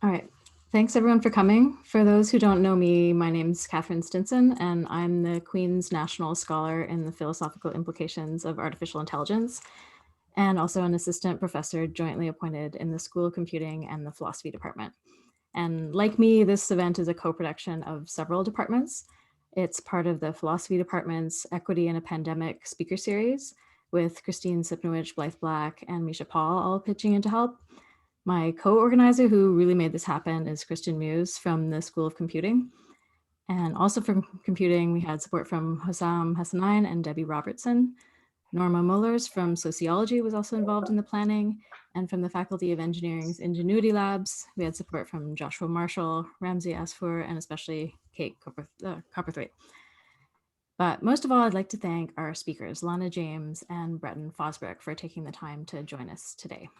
All right. Thanks everyone for coming. For those who don't know me, my name's Catherine Stinson, and I'm the Queen's National Scholar in the Philosophical Implications of Artificial Intelligence, and also an assistant professor jointly appointed in the School of Computing and the Philosophy Department. And like me, this event is a co-production of several departments. It's part of the Philosophy Department's Equity in a Pandemic speaker series, with Christine Sipnowich, Blythe Black, and Misha Paul all pitching in to help. My co-organizer who really made this happen is Christian Muse from the School of Computing. And also from computing, we had support from Hossam Hassanain and Debbie Robertson. Norma Mullers from sociology was also involved in the planning. And from the Faculty of Engineering's Ingenuity Labs, we had support from Joshua Marshall, Ramsey Asfour, and especially Kate Copperthwaite. But most of all, I'd like to thank our speakers, Lana James and Bretton Fosberg, for taking the time to join us today.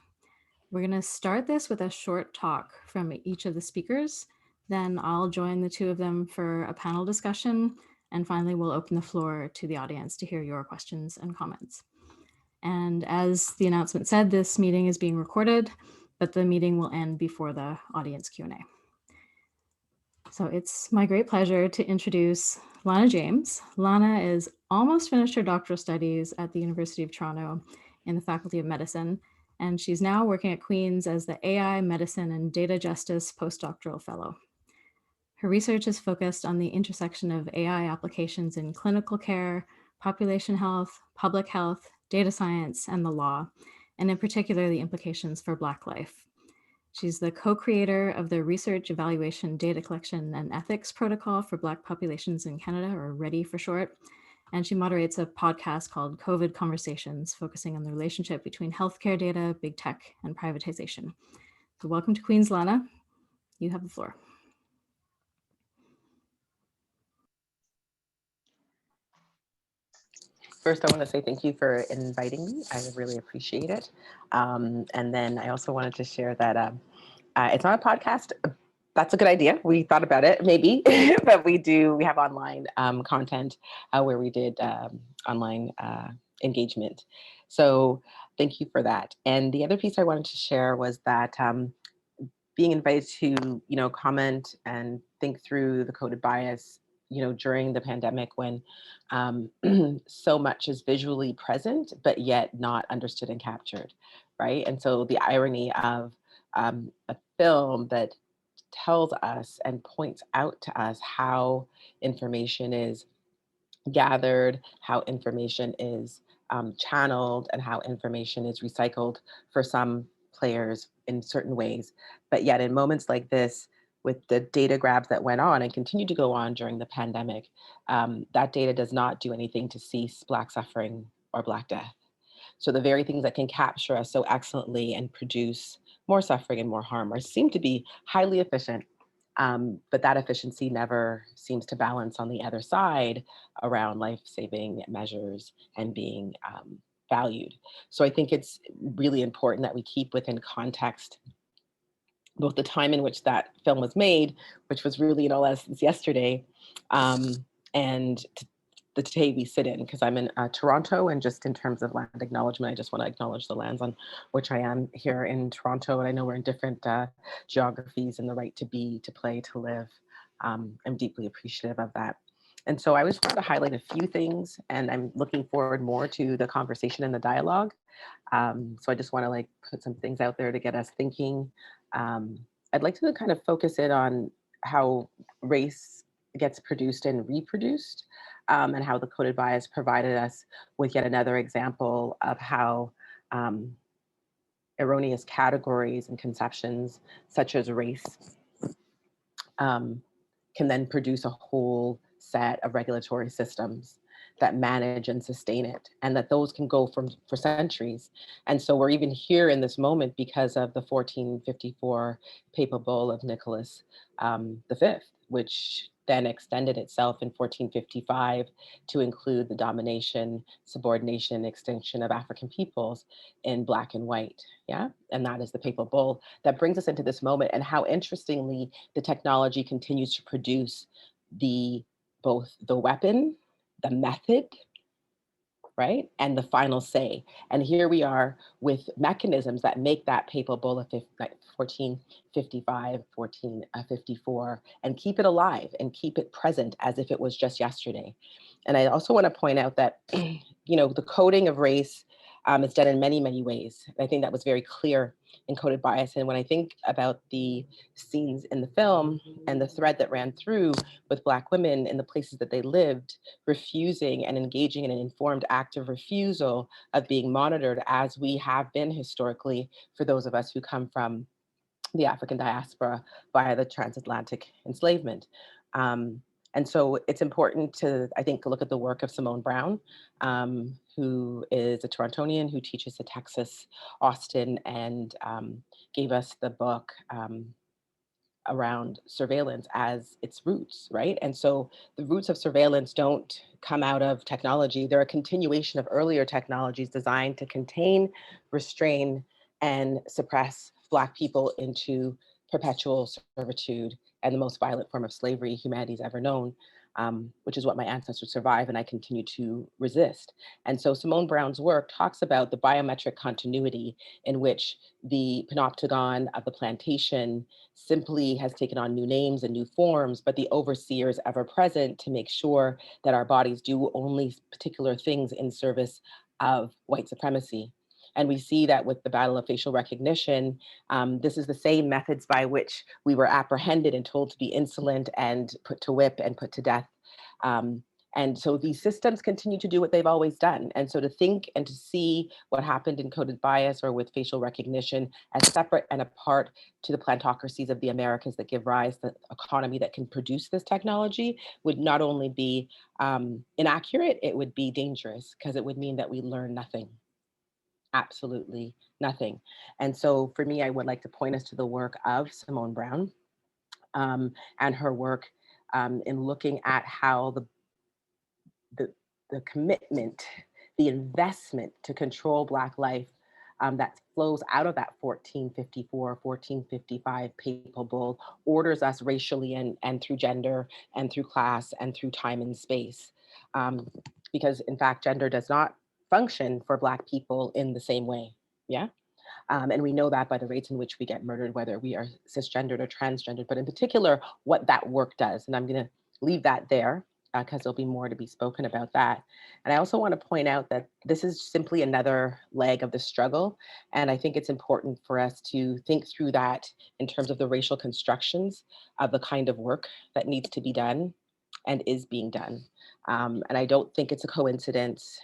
We're going to start this with a short talk from each of the speakers. Then I'll join the two of them for a panel discussion. And finally, we'll open the floor to the audience to hear your questions and comments. And as the announcement said, this meeting is being recorded, but the meeting will end before the audience Q&A. So it's my great pleasure to introduce Lana James. Lana is almost finished her doctoral studies at the University of Toronto in the Faculty of Medicine, and she's now working at Queen's as the AI, Medicine, and Data Justice Postdoctoral Fellow. Her research is focused on the intersection of AI applications in clinical care, population health, public health, data science, and the law, and in particular, the implications for Black life. She's the co-creator of the Research Evaluation Data Collection and Ethics Protocol for Black Populations in Canada, or READY for short. And she moderates a podcast called COVID Conversations, focusing on the relationship between healthcare data, big tech, and privatization. So welcome to Queen's, Lana. You have the floor. First, I want to say thank you for inviting me. I really appreciate it. And then I also wanted to share that it's not a podcast. That's a good idea. We thought about it, maybe, but we have online content where we did online engagement. So thank you for that. And the other piece I wanted to share was that being invited to, comment and think through the coded bias, during the pandemic when so much is visually present, but yet not understood and captured, right? And so the irony of a film that tells us and points out to us how information is gathered, how information is channeled, and how information is recycled for some players in certain ways. But yet in moments like this, with the data grabs that went on and continue to go on during the pandemic, that data does not do anything to cease Black suffering or Black death. So the very things that can capture us so excellently and produce more suffering and more harm seem to be highly efficient, but that efficiency never seems to balance on the other side around life-saving measures and being valued. So I think it's really important that we keep within context both the time in which that film was made, which was really in all essence yesterday, and the day we sit in, because I'm in Toronto, and just in terms of land acknowledgement, I just want to acknowledge the lands on which I am here in Toronto, and I know we're in different geographies, and the right to be, to play, to live. I'm deeply appreciative of that. And so I just wanted to highlight a few things, and I'm looking forward more to the conversation and the dialogue. So I just want to put some things out there to get us thinking. I'd like to kind of focus in on how race gets produced and reproduced, and how the coded bias provided us with yet another example of how erroneous categories and conceptions such as race can then produce a whole set of regulatory systems that manage and sustain it, and that those can go for centuries. And so we're even here in this moment because of the 1454 papal bull of Nicholas V, which then extended itself in 1455 to include the domination, subordination, extinction of African peoples in Black and white. Yeah, and that is the papal bull that brings us into this moment, and how interestingly the technology continues to produce both the weapon, the method, right? And the final say. And here we are with mechanisms that make that papal of 1455, 1454, and keep it alive and keep it present as if it was just yesterday. And I also want to point out that, the coding of race is done in many, many ways. I think that was very clear in Coded Bias. And when I think about the scenes in the film and the thread that ran through with Black women in the places that they lived, refusing and engaging in an informed active refusal of being monitored as we have been historically for those of us who come from the African diaspora via the transatlantic enslavement. And so it's important to, I think, look at the work of Simone Brown, who is a Torontonian who teaches at Texas, Austin, and gave us the book around surveillance as its roots, right? And so the roots of surveillance don't come out of technology. They're a continuation of earlier technologies designed to contain, restrain, and suppress Black people into perpetual servitude and the most violent form of slavery humanity's ever known, which is what my ancestors survived and I continue to resist. And so Simone Brown's work talks about the biometric continuity in which the panopticon of the plantation simply has taken on new names and new forms, but the overseer is ever present to make sure that our bodies do only particular things in service of white supremacy. And we see that with the battle of facial recognition, this is the same methods by which we were apprehended and told to be insolent and put to whip and put to death. Um, and so these systems continue to do what they've always done. And so to think and to see what happened in coded bias or with facial recognition as separate and apart to the plantocracies of the Americas that give rise to the economy that can produce this technology would not only be inaccurate, it would be dangerous because it would mean that we learn nothing, absolutely nothing. And so for me, I would like to point us to the work of Simone Brown and her work in looking at how the, the commitment, the investment to control Black life that flows out of that 1454, 1455 papal bull orders us racially and through gender and through class and through time and space. Because in fact, gender does not function for Black people in the same way. Yeah. And we know that by the rates in which we get murdered, whether we are cisgendered or transgendered, but in particular, what that work does. And I'm going to leave that there because there'll be more to be spoken about that. And I also want to point out that this is simply another leg of the struggle. And I think it's important for us to think through that in terms of the racial constructions of the kind of work that needs to be done and is being done. And I don't think it's a coincidence,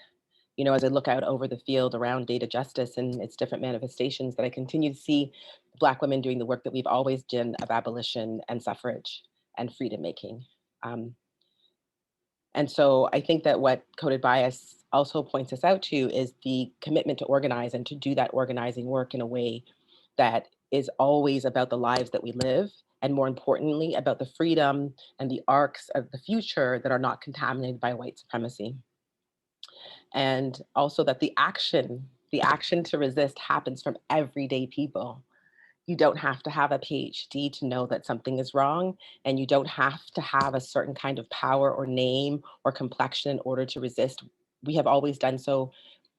as I look out over the field around data justice and its different manifestations, that I continue to see Black women doing the work that we've always done of abolition and suffrage and freedom making. And so I think that what coded bias also points us out to is the commitment to organize and to do that organizing work in a way that is always about the lives that we live, and more importantly, about the freedom and the arcs of the future that are not contaminated by white supremacy. And also that the action to resist happens from everyday people. You don't have to have a PhD to know that something is wrong, and you don't have to have a certain kind of power or name or complexion in order to resist. We have always done so.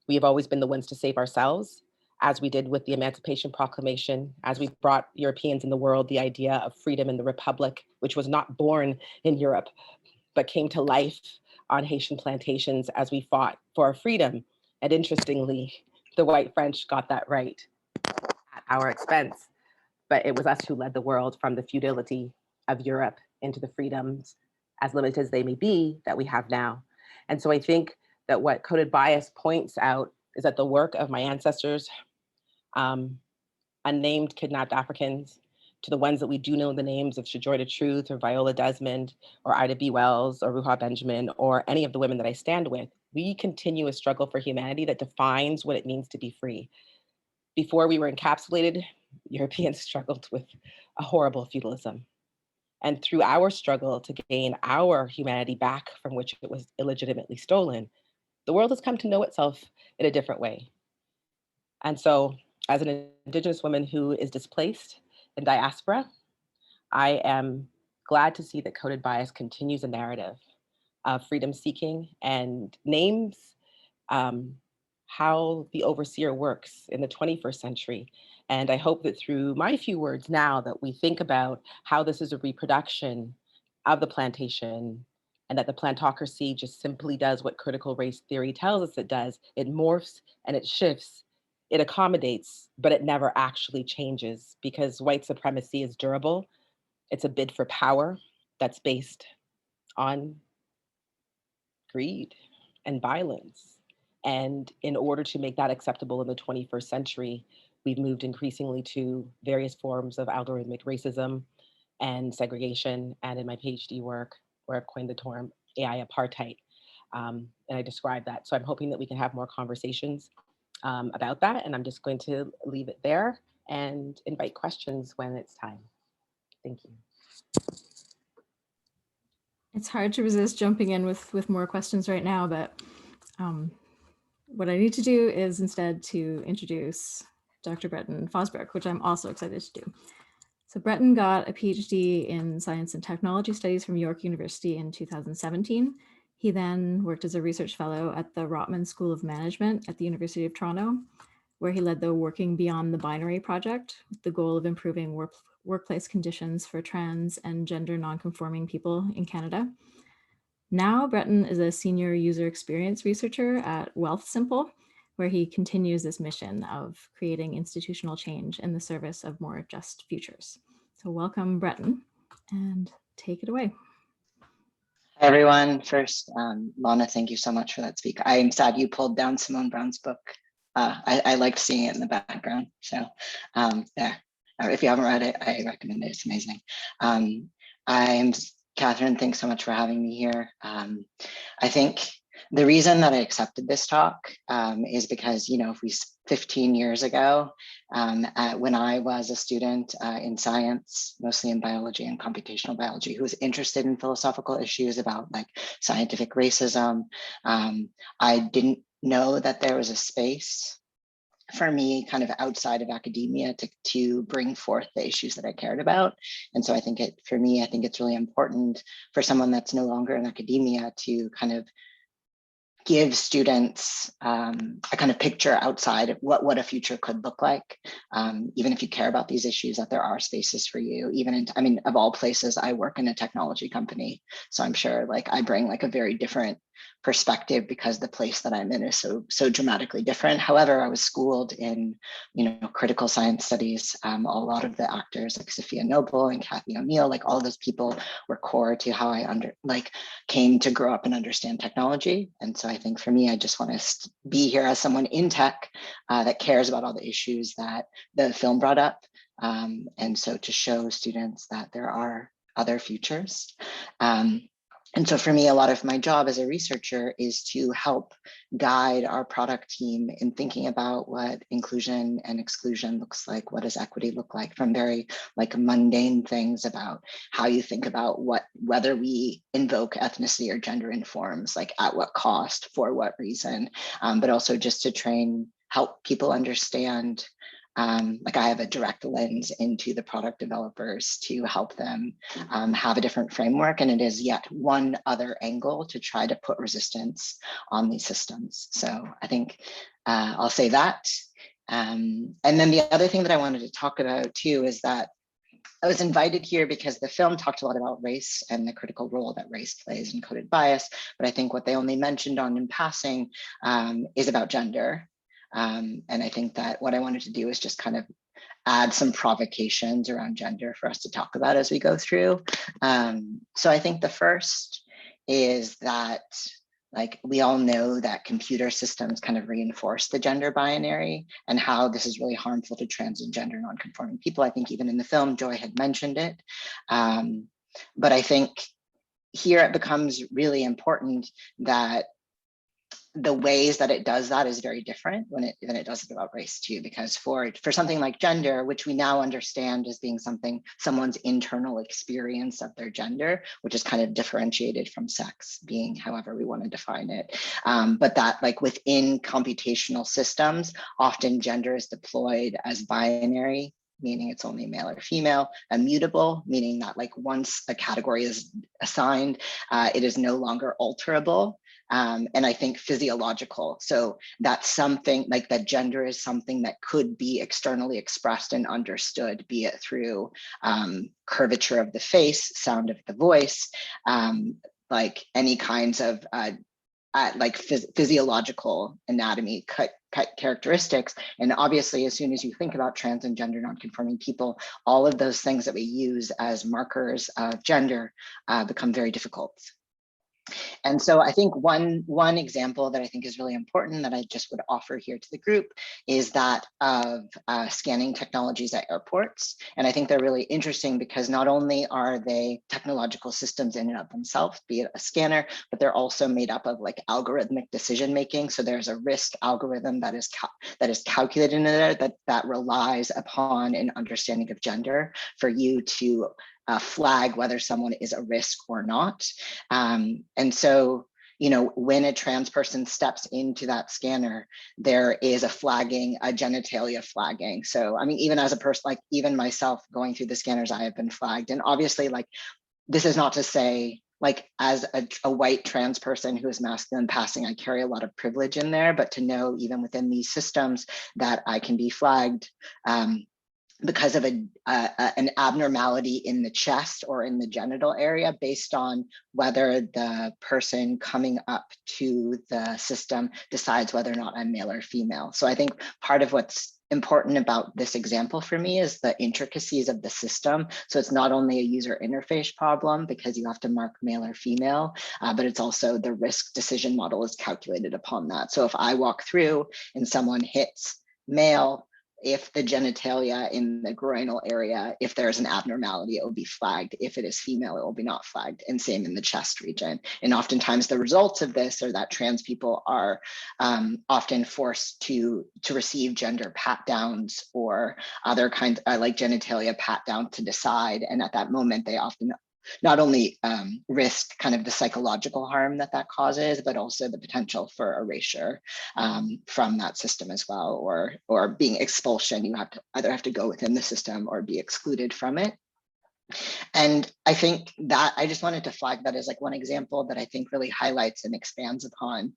We have always been the ones to save ourselves, as we did with the Emancipation Proclamation, as we brought Europeans in the world the idea of freedom in the Republic, which was not born in Europe, but came to life on Haitian plantations as we fought for our freedom. And interestingly, the white French got that right at our expense, but it was us who led the world from the feudality of Europe into the freedoms, as limited as they may be, that we have now. And so I think that what coded bias points out is that the work of my ancestors, um, unnamed kidnapped Africans, to the ones that we do know the names of Shajoy Truth or Viola Desmond or Ida B. Wells or Ruha Benjamin or any of the women that I stand with, we continue a struggle for humanity that defines what it means to be free. Before we were encapsulated, Europeans struggled with a horrible feudalism. And through our struggle to gain our humanity back from which it was illegitimately stolen, the world has come to know itself in a different way. And so, as an Indigenous woman who is displaced in diaspora, I am glad to see that coded bias continues a narrative of freedom seeking and names how the overseer works in the 21st century. And I hope that through my few words now that we think about how this is a reproduction of the plantation, and that the plantocracy just simply does what critical race theory tells us it does. It morphs and it shifts, it accommodates, but it never actually changes because white supremacy is durable. It's a bid for power that's based on greed and violence. And in order to make that acceptable in the 21st century, we've moved increasingly to various forms of algorithmic racism and segregation. And in my PhD work, where I've coined the term AI apartheid, and I describe that. So I'm hoping that we can have more conversations about that. And I'm just going to leave it there and invite questions when it's time. Thank you. It's hard to resist jumping in with more questions right now, but what I need to do is instead to introduce Dr. Bretton Fosberg, which I'm also excited to do. So Bretton got a PhD in Science and Technology Studies from York University in 2017. He then worked as a research fellow at the Rotman School of Management at the University of Toronto, where he led the Working Beyond the Binary project with the goal of improving workplace conditions for trans and gender nonconforming people in Canada. Now, Bretton is a senior user experience researcher at Wealthsimple, where he continues this mission of creating institutional change in the service of more just futures. So welcome, Bretton, and take it away. Hi, everyone. First, Lana, thank you so much for that speak. I am sad you pulled down Simone Brown's book. I liked seeing it in the background. So there, if you haven't read it, I recommend it. It's amazing. I'm Catherine, thanks so much for having me here. I think the reason that I accepted this talk is because, if we 15 years ago, when I was a student in science, mostly in biology and computational biology, who was interested in philosophical issues about like scientific racism, I didn't know that there was a space for me kind of outside of academia to bring forth the issues that I cared about. And so I think for me, I think it's really important for someone that's no longer in academia to kind of give students a kind of picture outside of what a future could look like. Even if you care about these issues, that there are spaces for you, of all places, I work in a technology company. So I'm sure like I bring like a very different perspective because the place that I'm in is so dramatically different. However, I was schooled in, critical science studies. A lot of the actors like Sophia Noble and Kathy O'Neill, like all of those people were core to how I came to grow up and understand technology. And so I think for me, I just want to be here as someone in tech that cares about all the issues that the film brought up. And so to show students that there are other futures. And so for me, a lot of my job as a researcher is to help guide our product team in thinking about what inclusion and exclusion looks like. What does equity look like, from very like mundane things about how you think about whether we invoke ethnicity or gender in forms, like at what cost, for what reason, but also just to help people understand. Like I have a direct lens into the product developers to help them have a different framework. And it is yet one other angle to try to put resistance on these systems. So I think I'll say that. And then the other thing that I wanted to talk about too is that I was invited here because the film talked a lot about race and the critical role that race plays in coded bias. But I think what they only mentioned on in passing is about gender. And I think that what I wanted to do is just kind of add some provocations around gender for us to talk about as we go through. So I think the first is that like we all know that computer systems kind of reinforce the gender binary and how this is really harmful to trans and gender nonconforming people. I think even in the film, Joy had mentioned it. But I think here it becomes really important that the ways that it does that is very different than it does it about race too, because for something like gender, which we now understand as being someone's internal experience of their gender, which is kind of differentiated from sex being however we want to define it. But that like within computational systems, often gender is deployed as binary, meaning it's only male or female, immutable, meaning that like once a category is assigned, it is no longer alterable. and I think physiological. So that's something like that gender is something that could be externally expressed and understood, be it through curvature of the face, sound of the voice, like any kinds of like physiological anatomy characteristics. And obviously, as soon as you think about trans and gender nonconforming people, all of those things that we use as markers of gender become very difficult. And so I think one example that I think is really important that I just would offer here to the group is that of scanning technologies at airports. And I think they're really interesting because not only are they technological systems in and of themselves, be it a scanner, but they're also made up of like algorithmic decision making. So there's a risk algorithm that is calculated in there that relies upon an understanding of gender for you to flag whether someone is a risk or not. And so, you know, when a trans person steps into that scanner, there is a flagging, a genitalia flagging. So, I mean, even as a person, like even myself going through the scanners, I have been flagged. And obviously, like, this is not to say, like, as a white trans person who is masculine passing, I carry a lot of privilege in there, but to know even within these systems that I can be flagged because of an abnormality in the chest or in the genital area based on whether the person coming up to the system decides whether or not I'm male or female. So I think part of what's important about this example for me is the intricacies of the system. So it's not only a user interface problem because you have to mark male or female, but it's also the risk decision model is calculated upon that. So if I walk through and someone hits male, if the genitalia in the groinal area, if there's an abnormality, it will be flagged. If it is female, it will be not flagged, and same in the chest region. And oftentimes the results of this are that trans people are often forced to receive gender pat downs or other kinds like genitalia pat down to decide. And at that moment, they often not only risk kind of the psychological harm that causes, but also the potential for erasure from that system as well, or being expulsion. You have to either have to go within the system or be excluded from it. And I think that I just wanted to flag that as like one example that I think really highlights and expands upon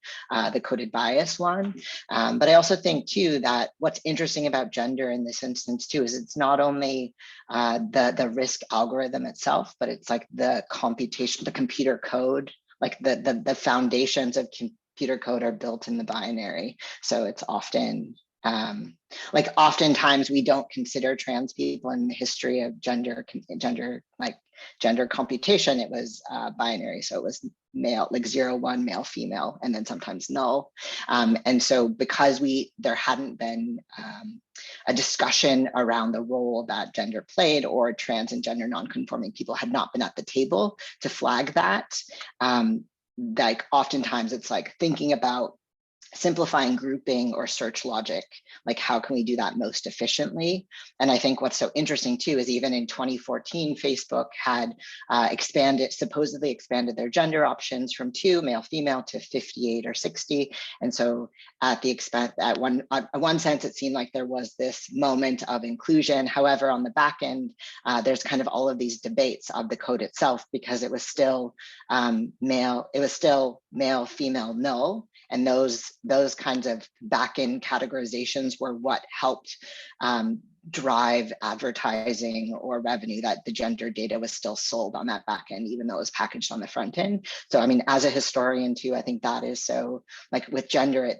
the coded bias one. But I also think too that what's interesting about gender in this instance too is it's not only the risk algorithm itself, but it's like the computation, the computer code, like the foundations of computer code are built in the binary. So it's often like oftentimes we don't consider trans people in the history of gender computation. It was binary, so it was male, like 0, 1, male, female, and then sometimes null. And so because there hadn't been a discussion around the role that gender played, or trans and gender nonconforming people had not been at the table to flag that, like oftentimes it's like thinking about simplifying grouping or search logic, like how can we do that most efficiently? And I think what's so interesting too is even in 2014, Facebook had supposedly expanded their gender options from 2, male, female, to 58 or 60. And so at one sense, it seemed like there was this moment of inclusion. However, on the back end, there's kind of all of these debates of the code itself, because it was still male, female, null. And those kinds of back-end categorizations were what helped drive advertising or revenue, that the gender data was still sold on that back end, even though it was packaged on the front end. So, I mean, as a historian too, I think that is so, like with gender,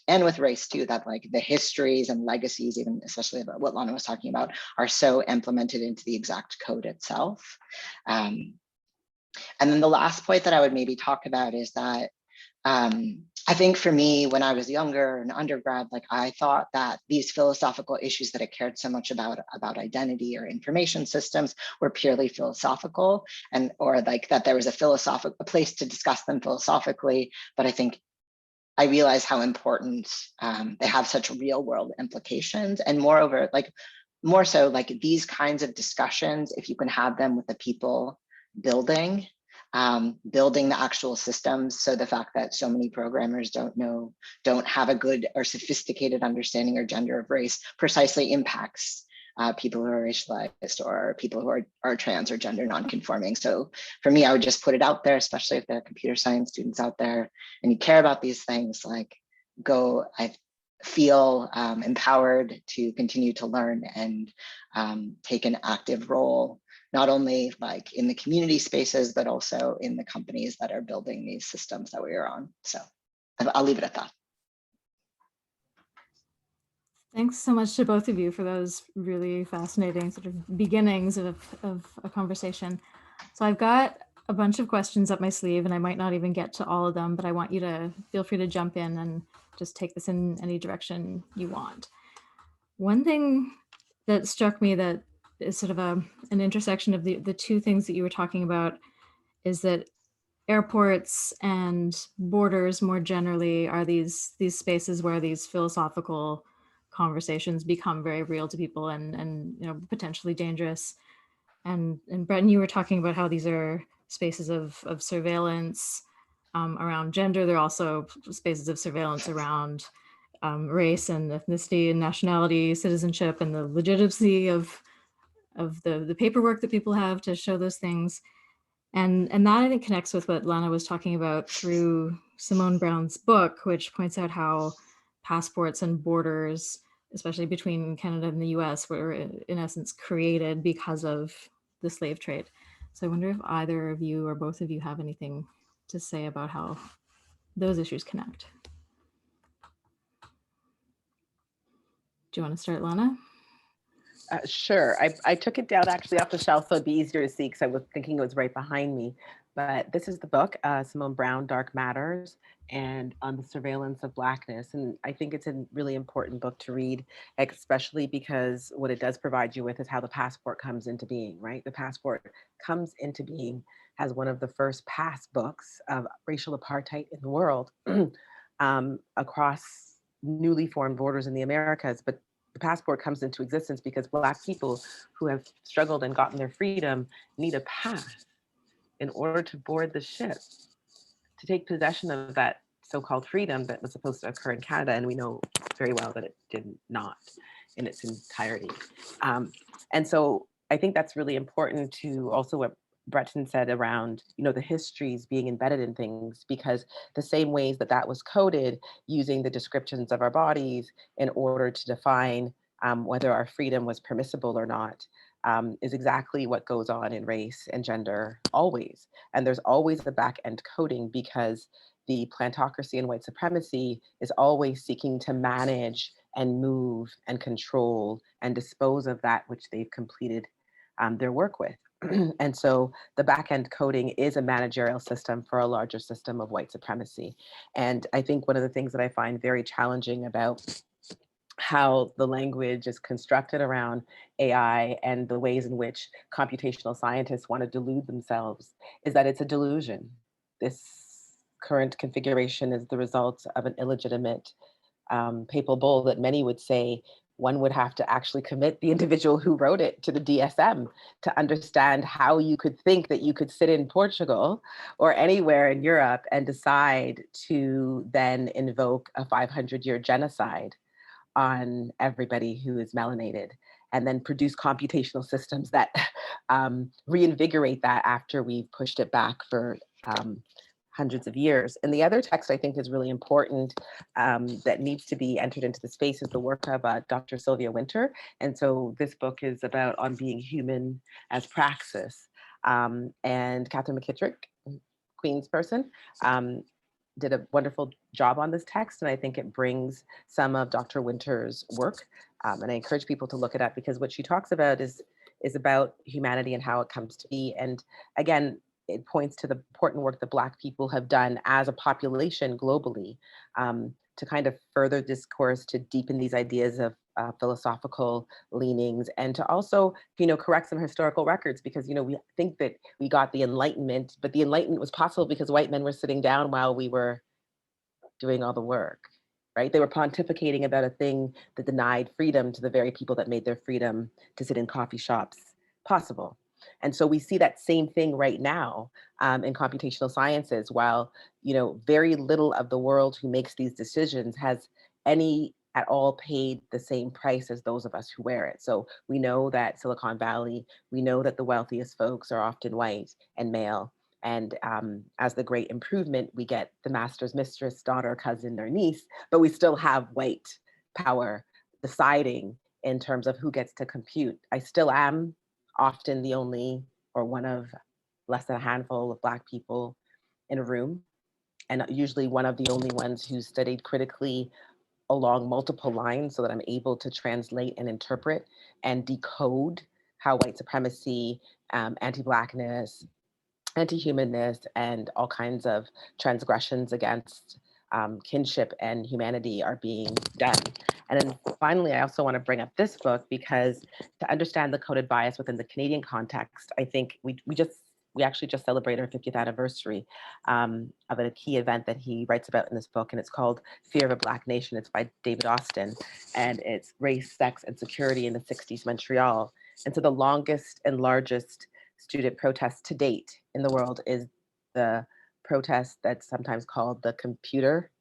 and with race too, that like the histories and legacies, even especially about what Lana was talking about, are so implemented into the exact code itself. And then the last point that I would maybe talk about is that I think for me, when I was younger and undergrad, like I thought that these philosophical issues that I cared so much about identity or information systems were purely philosophical, or like that there was a place to discuss them philosophically. But I think I realized how important they have such real world implications, and moreover, like more so like these kinds of discussions, if you can have them with the people building the actual systems. So the fact that so many programmers don't have a good or sophisticated understanding or gender of race precisely impacts people who are racialized or people who are trans or gender nonconforming. So for me, I would just put it out there, especially if there are computer science students out there and you care about these things, like I feel empowered to continue to learn and take an active role, not only like in the community spaces, but also in the companies that are building these systems that we are on. So I'll leave it at that. Thanks so much to both of you for those really fascinating sort of beginnings of a conversation. So I've got a bunch of questions up my sleeve and I might not even get to all of them, but I want you to feel free to jump in and just take this in any direction you want. One thing that struck me that is sort of an intersection of the two things that you were talking about is that airports and borders more generally are these spaces where these philosophical conversations become very real to people and you know, potentially dangerous. And Bretton, you were talking about how these are spaces of surveillance around gender. They're also spaces of surveillance around race and ethnicity and nationality, citizenship, and the legitimacy of the paperwork that people have to show those things. And that I think connects with what Lana was talking about through Simone Brown's book, which points out how passports and borders, especially between Canada and the US, were in essence created because of the slave trade. So I wonder if either of you or both of you have anything to say about how those issues connect. Do you want to start, Lana? Sure. I took it down actually off the shelf so it'd be easier to see because I was thinking it was right behind me. But this is the book, Simone Brown, Dark Matters, and on the surveillance of Blackness. And I think it's a really important book to read, especially because what it does provide you with is how the passport comes into being, right? The passport comes into being as one of the first pass books of racial apartheid in the world across newly formed borders in the Americas. But the passport comes into existence because Black people who have struggled and gotten their freedom need a pass in order to board the ship, to take possession of that so-called freedom that was supposed to occur in Canada. And we know very well that it did not in its entirety. And so I think that's really important to also what Bretton said around, you know, the histories being embedded in things, because the same ways that that was coded using the descriptions of our bodies in order to define whether our freedom was permissible or not is exactly what goes on in race and gender always. And there's always the back end coding because the plantocracy and white supremacy is always seeking to manage and move and control and dispose of that which they've completed their work with. And so the back end coding is a managerial system for a larger system of white supremacy. And I think one of the things that I find very challenging about how the language is constructed around AI and the ways in which computational scientists want to delude themselves is that it's a delusion. This current configuration is the result of an illegitimate papal bull that many would say one would have to actually commit the individual who wrote it to the DSM to understand how you could think that you could sit in Portugal or anywhere in Europe and decide to then invoke a 500-year genocide on everybody who is melanated, and then produce computational systems that reinvigorate that after we've pushed it back for hundreds of years. And the other text I think is really important that needs to be entered into the space is the work of Dr. Sylvia Wynter. And so this book is about On Being Human as Praxis. And Catherine McKittrick, Queen's person, did a wonderful job on this text. And I think it brings some of Dr. Winter's work. And I encourage people to look it up because what she talks about is about humanity and how it comes to be. And again, it points to the important work that Black people have done as a population globally to kind of further discourse, to deepen these ideas of philosophical leanings, and to also, you know, correct some historical records because, you know, we think that we got the Enlightenment, but the Enlightenment was possible because white men were sitting down while we were doing all the work, right? They were pontificating about a thing that denied freedom to the very people that made their freedom to sit in coffee shops possible. And so we see that same thing right now in computational sciences, while, you know, very little of the world who makes these decisions has any at all paid the same price as those of us who wear it. So we know that Silicon Valley, we know that the wealthiest folks are often white and male. And as the great improvement, we get the master's mistress, daughter, cousin, or niece, but we still have white power deciding in terms of who gets to compute. I still am often the only or one of less than a handful of Black people in a room, and usually one of the only ones who studied critically along multiple lines so that I'm able to translate and interpret and decode how white supremacy, anti-Blackness, anti-humanness, and all kinds of transgressions against kinship and humanity are being done. And then finally, I also want to bring up this book because to understand the coded bias within the Canadian context, I think we actually just celebrated our 50th anniversary of a key event that he writes about in this book, and it's called Fear of a Black Nation. It's by David Austin, and it's race, sex, and security in the 60s Montreal. And so the longest and largest student protest to date in the world is the protest that's sometimes called the computer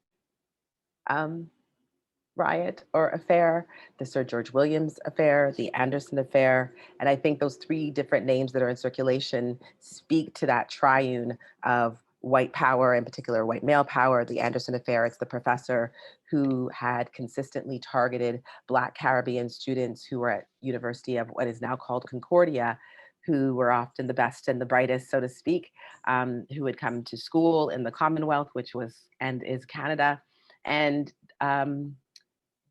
riot or affair, the Sir George Williams affair, the Anderson affair. And I think those three different names that are in circulation speak to that triune of white power, in particular white male power. The Anderson affair, it's the professor who had consistently targeted Black Caribbean students who were at University of what is now called Concordia, who were often the best and the brightest, so to speak, who had come to school in the Commonwealth, which was and is Canada. And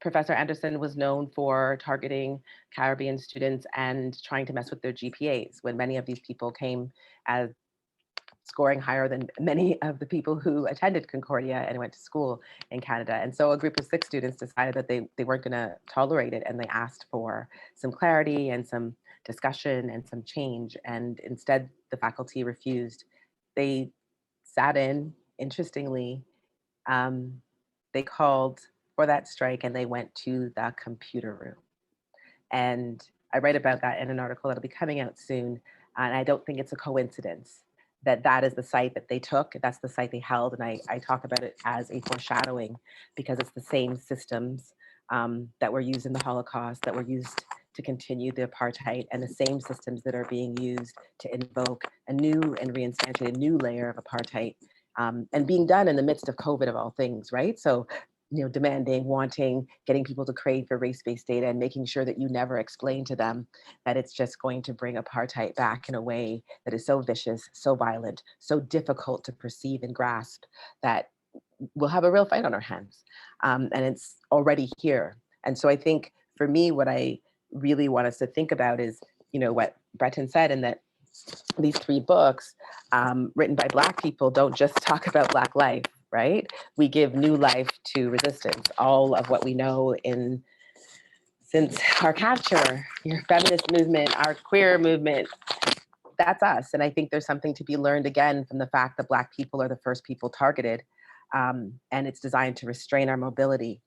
Professor Anderson was known for targeting Caribbean students and trying to mess with their GPAs when many of these people came as scoring higher than many of the people who attended Concordia and went to school in Canada. And so a group of 6 students decided that they weren't going to tolerate it, and they asked for some clarity and some discussion and some change. And instead, the faculty refused. They sat in, interestingly, they called for that strike and they went to the computer room. And I write about that in an article that'll be coming out soon. And I don't think it's a coincidence that that is the site that they took. That's the site they held. And I talk about it as a foreshadowing because it's the same systems that were used in the Holocaust, that were used to continue the apartheid, and the same systems that are being used to invoke a new and reinstantiate a new layer of apartheid, and being done in the midst of COVID of all things, right? So, demanding, wanting, getting people to crave for race-based data and making sure that you never explain to them that it's just going to bring apartheid back in a way that is so vicious, so violent, so difficult to perceive and grasp that we'll have a real fight on our hands. And it's already here. And so I think for me, what I really want us to think about is, what Bretton said, and that these 3 books written by Black people don't just talk about Black life, right? We give new life to resistance. All of what we know since our capture, your feminist movement, our queer movement, that's us. And I think there's something to be learned again from the fact that Black people are the first people targeted. And it's designed to restrain our mobility,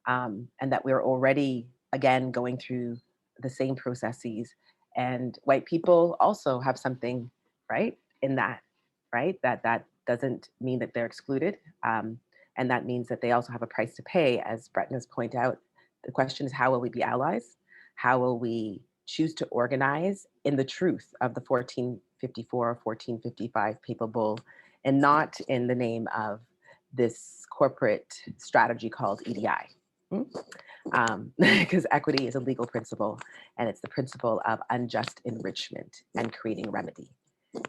and that we're already, again, going through the same processes. And white people also have something, right, in that, right? That doesn't mean that they're excluded. And that means that they also have a price to pay, as Bretton has pointed out. The question is, how will we be allies? How will we choose to organize in the truth of the 1454 or 1455 Papal Bull, and not in the name of this corporate strategy called EDI? Because equity is a legal principle, and it's the principle of unjust enrichment and creating remedy.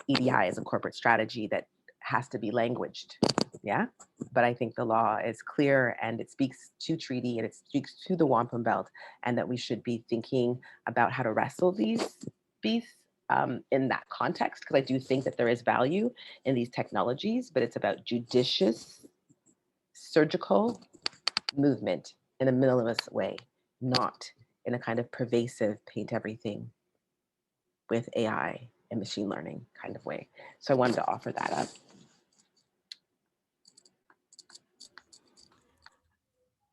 EDI is a corporate strategy that has to be languaged, yeah? But I think the law is clear, and it speaks to treaty, and it speaks to the wampum belt, and that we should be thinking about how to wrestle these beasts in that context, because I do think that there is value in these technologies, but it's about judicious, surgical movement in a minimalist way, not in a kind of pervasive paint everything with AI and machine learning kind of way. So I wanted to offer that up.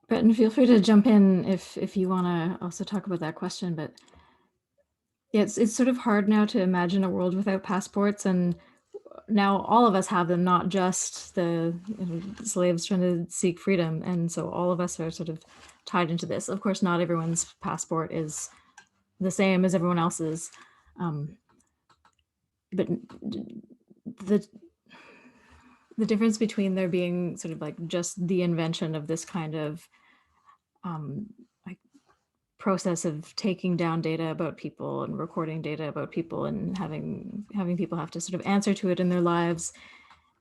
Bretton, feel free to jump in if you want to also talk about that question. But yeah, it's sort of hard now to imagine a world without passports, and now all of us have them, not just the slaves trying to seek freedom. And so all of us are sort of tied into this. Of course, not everyone's passport is the same as everyone else's. But the difference between there being sort of like just the invention of this kind of like process of taking down data about people and recording data about people and having people have to sort of answer to it in their lives,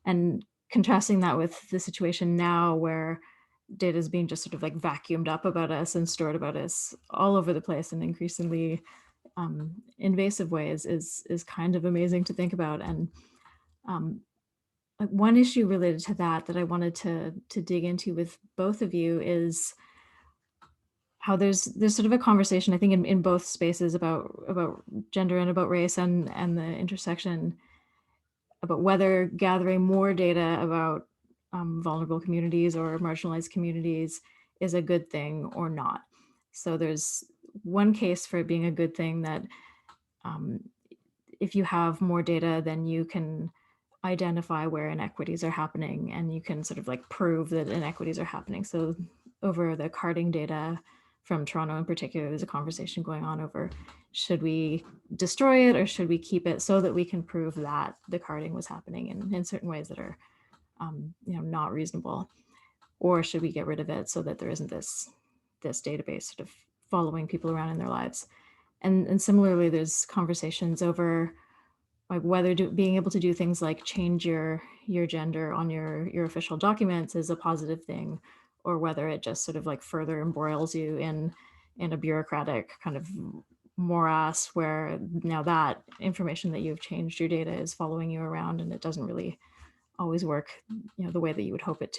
and contrasting that with the situation now where data is being just sort of like vacuumed up about us and stored about us all over the place in increasingly invasive ways is kind of amazing to think about. And one issue related to that I wanted to dig into with both of you is how there's sort of a conversation, I think, in both spaces about gender and about race and the intersection, about whether gathering more data about vulnerable communities or marginalized communities is a good thing or not. So there's one case for it being a good thing, that if you have more data, then you can identify where inequities are happening and you can sort of like prove that inequities are happening. So over the carding data from Toronto in particular, there's a conversation going on over, should we destroy it or should we keep it so that we can prove that the carding was happening in certain ways that are not reasonable, or should we get rid of it so that there isn't this database sort of following people around in their lives. And similarly, there's conversations over like whether being able to do things like change your gender on your official documents is a positive thing, or whether it just sort of like further embroils you in a bureaucratic kind of morass where now that information that you've changed your data is following you around and it doesn't really always work the way that you would hope it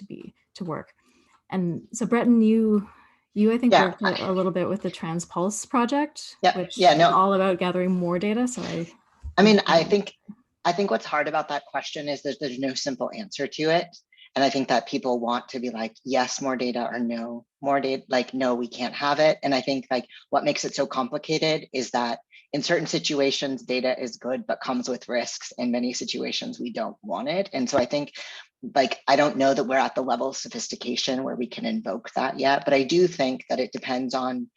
to work. And so Bretton, you I think worked a little bit with the TransPulse project, which is all about gathering more data. So I think what's hard about that question is there's no simple answer to it. And I think that people want to be like, yes, more data, or no, more data, like, no, we can't have it. And I think like what makes it so complicated is that in certain situations, data is good, but comes with risks. In many situations, we don't want it. And so I think like, I don't know that we're at the level of sophistication where we can invoke that yet, but I do think that it depends on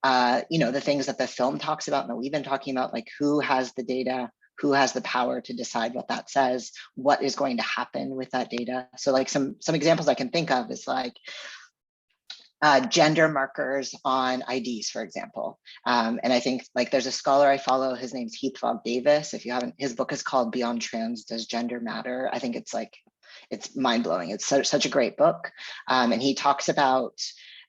the things that the film talks about and that we've been talking about, like who has the data, who has the power to decide what that says, what is going to happen with that data. So like some examples I can think of is like gender markers on IDs, for example. And I think like there's a scholar I follow, his name's Heath Fogg Davis. If you haven't, his book is called Beyond Trans, Does Gender Matter? I think it's mind blowing. It's such a great book. And he talks about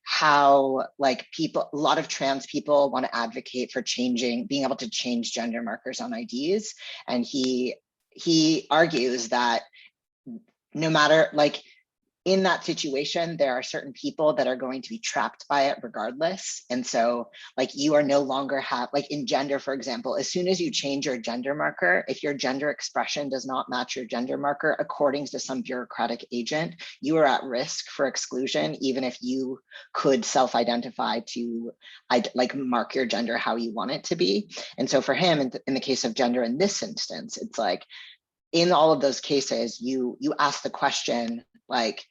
how like a lot of trans people want to advocate for being able to change gender markers on IDs. And he argues that no matter like, in that situation, there are certain people that are going to be trapped by it regardless. And so like you are no longer like in gender, for example, as soon as you change your gender marker, if your gender expression does not match your gender marker, according to some bureaucratic agent, you are at risk for exclusion, even if you could self-identify to like mark your gender how you want it to be. And so for him, in the case of gender in this instance, it's like, in all of those cases, you ask the question, like,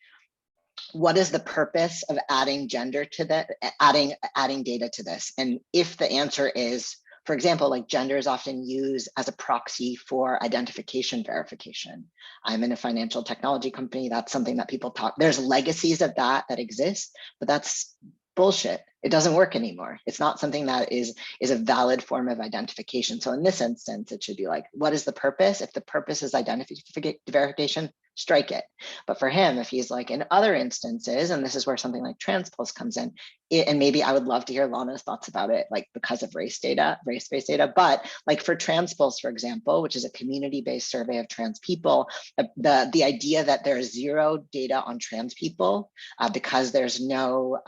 what is the purpose of adding gender to that, adding data to this? And if the answer is, for example, like gender is often used as a proxy for identification verification. I'm in a financial technology company. That's something that people talk, there's legacies of that exist, but that's bullshit. It doesn't work anymore. It's not something that is a valid form of identification. So in this instance, it should be like, what is the purpose? If the purpose is identification verification, strike it. But for him, if he's like in other instances, and this is where something like TransPulse comes in, and maybe I would love to hear Lana's thoughts about it, like because of race-based data, but like for TransPulse, for example, which is a community-based survey of trans people, the idea that there is zero data on trans people because there's no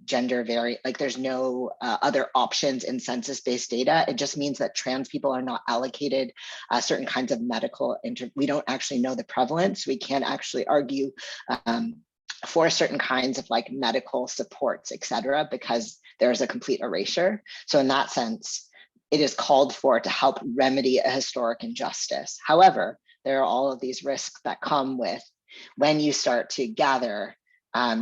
gender there's no other options in census-based data, it just means that trans people are not allocated certain kinds of medical, we don't actually know the prevalence. We can't actually argue for certain kinds of like medical supports, et cetera, because there's a complete erasure. So in that sense, it is called for to help remedy a historic injustice. However, there are all of these risks that come with when you start to gather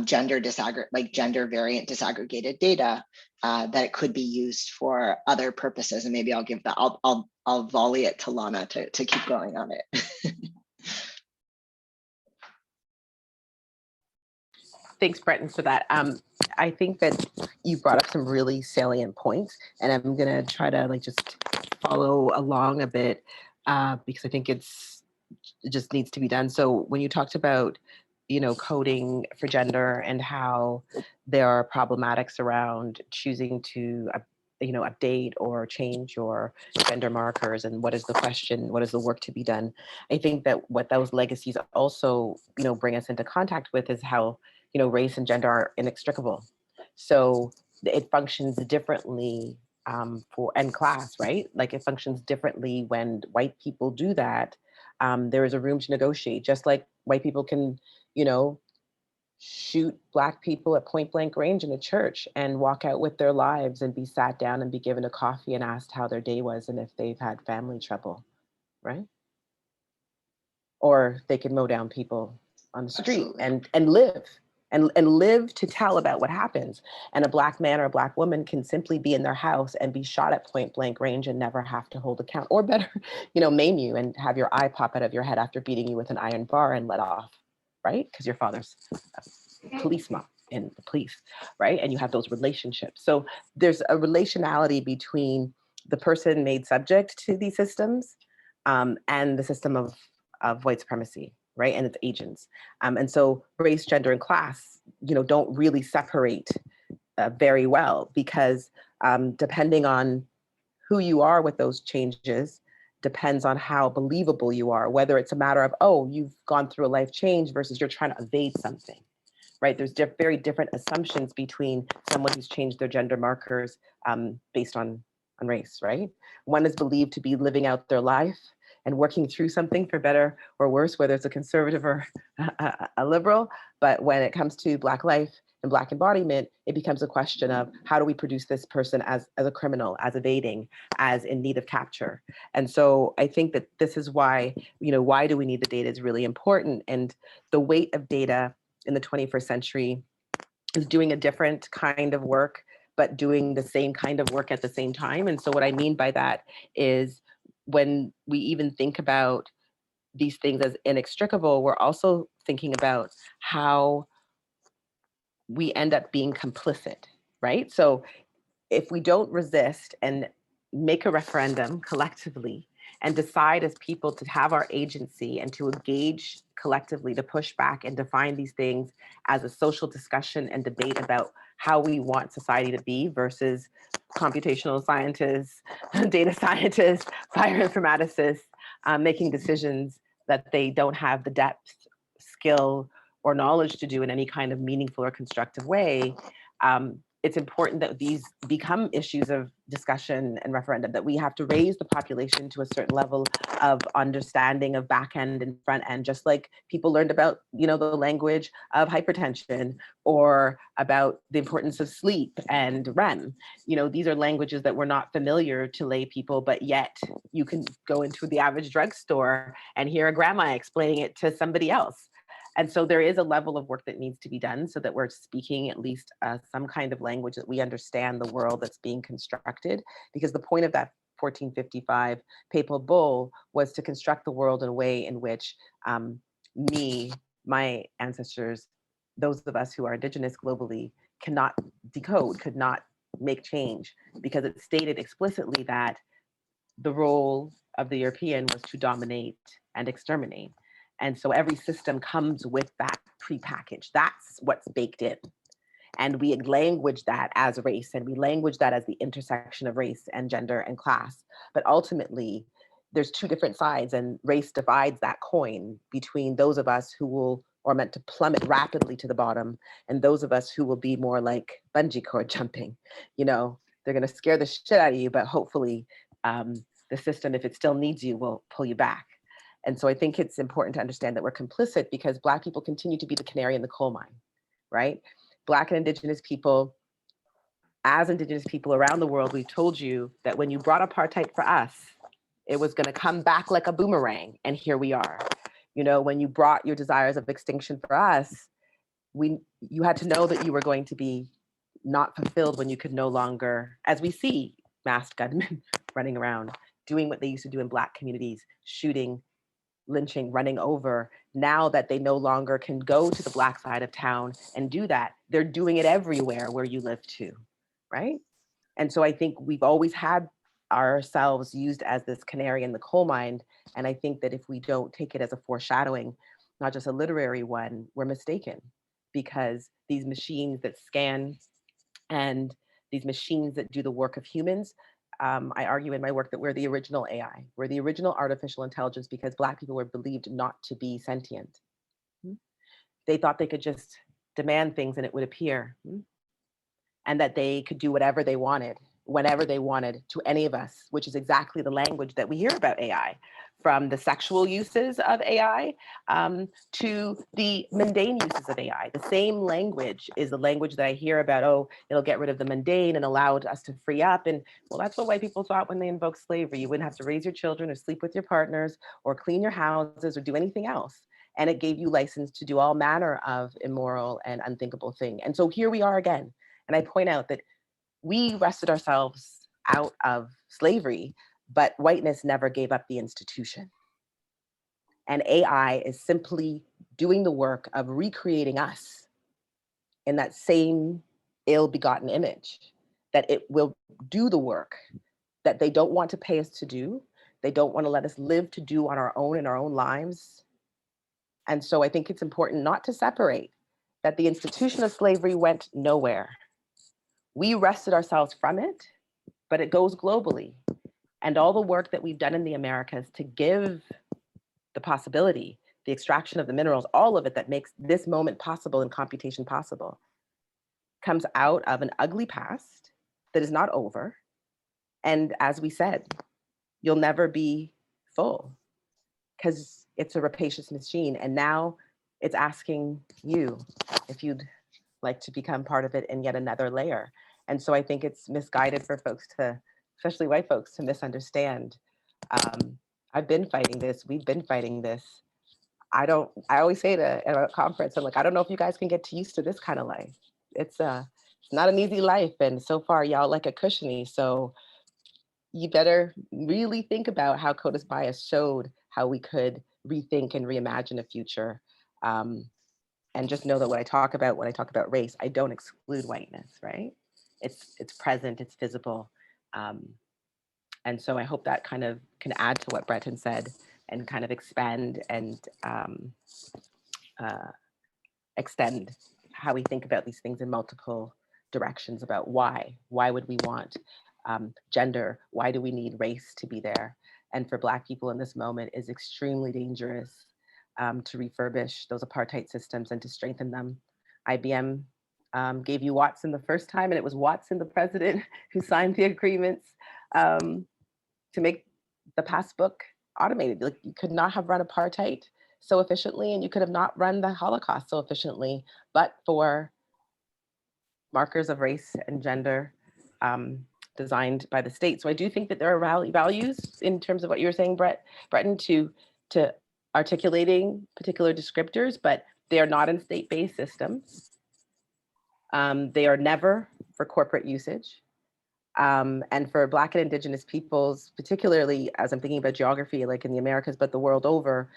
gender variant disaggregated data, that it could be used for other purposes. And maybe I'll give that, I'll volley it to Lana to keep going on it. Thanks, Bretton, for that. I think that you brought up some really salient points, and I'm gonna try to just follow along a bit because I think it just needs to be done. So when you talked about, coding for gender and how there are problematics around choosing to, update or change your gender markers, and what is the question, what is the work to be done? I think that what those legacies also, bring us into contact with is how, race and gender are inextricable. So it functions differently and class, right? Like it functions differently when white people do that. There is a room to negotiate, just like white people can, shoot Black people at point blank range in a church and walk out with their lives and be sat down and be given a coffee and asked how their day was and if they've had family trouble, right? Or they could mow down people on the street and live. And live to tell about what happens. And a Black man or a Black woman can simply be in their house and be shot at point blank range and never have to hold account, or better, maim you and have your eye pop out of your head after beating you with an iron bar and let off, right? Because your father's a police mom in the police, right? And you have those relationships. So there's a relationality between the person made subject to these systems and the system of white supremacy, right? And its agents. And so race, gender, and class, don't really separate very well, because depending on who you are with those changes depends on how believable you are, whether it's a matter of, oh, you've gone through a life change versus you're trying to evade something, right? There's very different assumptions between someone who's changed their gender markers based on race, right? One is believed to be living out their life and working through something for better or worse, whether it's a conservative or a liberal. But when it comes to Black life and Black embodiment, it becomes a question of how do we produce this person as a criminal, as evading, as in need of capture. And so I think that this is why, why do we need the data is really important. And the weight of data in the 21st century is doing a different kind of work, but doing the same kind of work at the same time. And so what I mean by that is when we even think about these things as inextricable, we're also thinking about how we end up being complicit, right? So if we don't resist and make a referendum collectively and decide as people to have our agency and to engage collectively to push back and define these things as a social discussion and debate about how we want society to be versus computational scientists, data scientists, bioinformaticists making decisions that they don't have the depth, skill, or knowledge to do in any kind of meaningful or constructive way, it's important that these become issues of discussion and referendum, that we have to raise the population to a certain level of understanding of back end and front end, just like people learned about, the language of hypertension or about the importance of sleep and REM. These are languages that were not familiar to lay people, but yet you can go into the average drugstore and hear a grandma explaining it to somebody else. And so there is a level of work that needs to be done so that we're speaking at least some kind of language that we understand the world that's being constructed. Because the point of that 1455 papal bull was to construct the world in a way in which my ancestors, those of us who are Indigenous globally, cannot decode, could not make change, because it stated explicitly that the role of the European was to dominate and exterminate. And so every system comes with that prepackaged. That's what's baked in. And we language that as race, and we language that as the intersection of race and gender and class. But ultimately, there's two different sides, and race divides that coin between those of us who are meant to plummet rapidly to the bottom, and those of us who will be more like bungee cord jumping. They're going to scare the shit out of you, but hopefully the system, if it still needs you, will pull you back. And so I think it's important to understand that we're complicit because Black people continue to be the canary in the coal mine, right? Black and Indigenous people, as Indigenous people around the world, we've told you that when you brought apartheid for us, It was going to come back like a boomerang. And here we are. You know, when you brought your desires of extinction for us, you had to know that you were going to be not fulfilled when you could no longer, as we see masked gunmen running around, doing what they used to do in Black communities, shooting, lynching, running over. Now that they no longer can go to the Black side of town and do that, they're doing it everywhere where you live too, right? And so I think we've always had ourselves used as this canary in the coal mine. And I think that if we don't take it as a foreshadowing, not just a literary one, we're mistaken, because these machines that scan and these machines that do the work of humans, I argue in my work that we're the original AI. We're the original artificial intelligence because Black people were believed not to be sentient. They thought they could just demand things and it would appear, and that they could do whatever they wanted, whenever they wanted, to any of us, which is exactly the language that we hear about AI, from the sexual uses of AI to the mundane uses of AI. The same language is the language that I hear about, oh, it'll get rid of the mundane and allow us to free up. And well, that's what white people thought when they invoked slavery. You wouldn't have to raise your children or sleep with your partners or clean your houses or do anything else. And it gave you license to do all manner of immoral and unthinkable thing. And so here we are again. And I point out that we wrested ourselves out of slavery, but whiteness never gave up the institution. And AI is simply doing the work of recreating us in that same ill-begotten image, that it will do the work that they don't want to pay us to do. They don't want to let us live to do on our own in our own lives. And so I think it's important not to separate that the institution of slavery went nowhere. We wrested ourselves from it, but it goes globally. And all the work that we've done in the Americas to give the possibility, the extraction of the minerals, all of it that makes this moment possible and computation possible, comes out of an ugly past that is not over. And as we said, you'll never be full because it's a rapacious machine. And now it's asking you if you'd like to become part of it in yet another layer. And so I think it's misguided for folks to, especially white folks, to misunderstand. I've been fighting this. We've been fighting this. I always say at a conference, I'm like, I don't know if you guys can get used to this kind of life. It's not an easy life. And so far y'all like a cushiony. So you better really think about how CODIS bias showed how we could rethink and reimagine a future. And just know that when I talk about race, I don't exclude whiteness, right? It's present, it's visible. And so I hope that kind of can add to what Bretton said and kind of expand and extend how we think about these things in multiple directions about why would we want gender? Why do we need race to be there? And for Black people in this moment is extremely dangerous to refurbish those apartheid systems and to strengthen them. IBM gave you Watson the first time, and it was Watson, the president, who signed the agreements to make the passbook automated. Like, you could not have run apartheid so efficiently, and you could have not run the Holocaust so efficiently, but for markers of race and gender designed by the state. So I do think that there are values in terms of what you were saying, Bretton, to articulating particular descriptors, but they are not in state-based systems. They are never for corporate usage. And for Black and Indigenous peoples, particularly as I'm thinking about geography, like in the Americas, but the world over,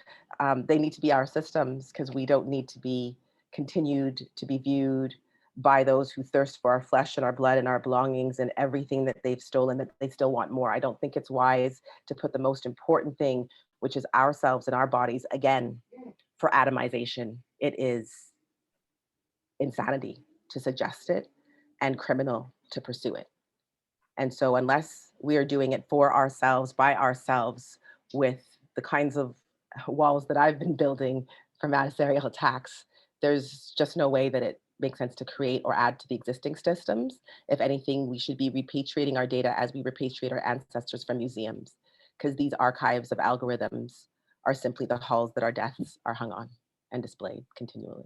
they need to be our systems because we don't need to be continued to be viewed by those who thirst for our flesh and our blood and our belongings and everything that they've stolen, that they still want more. I don't think it's wise to put the most important thing, which is ourselves and our bodies, again, for atomization. It is insanity to suggest it and criminal to pursue it. And so unless we are doing it for ourselves, by ourselves, with the kinds of walls that I've been building from adversarial attacks, there's just no way that it makes sense to create or add to the existing systems. If anything, we should be repatriating our data as we repatriate our ancestors from museums, because these archives of algorithms are simply the halls that our deaths are hung on and displayed continually.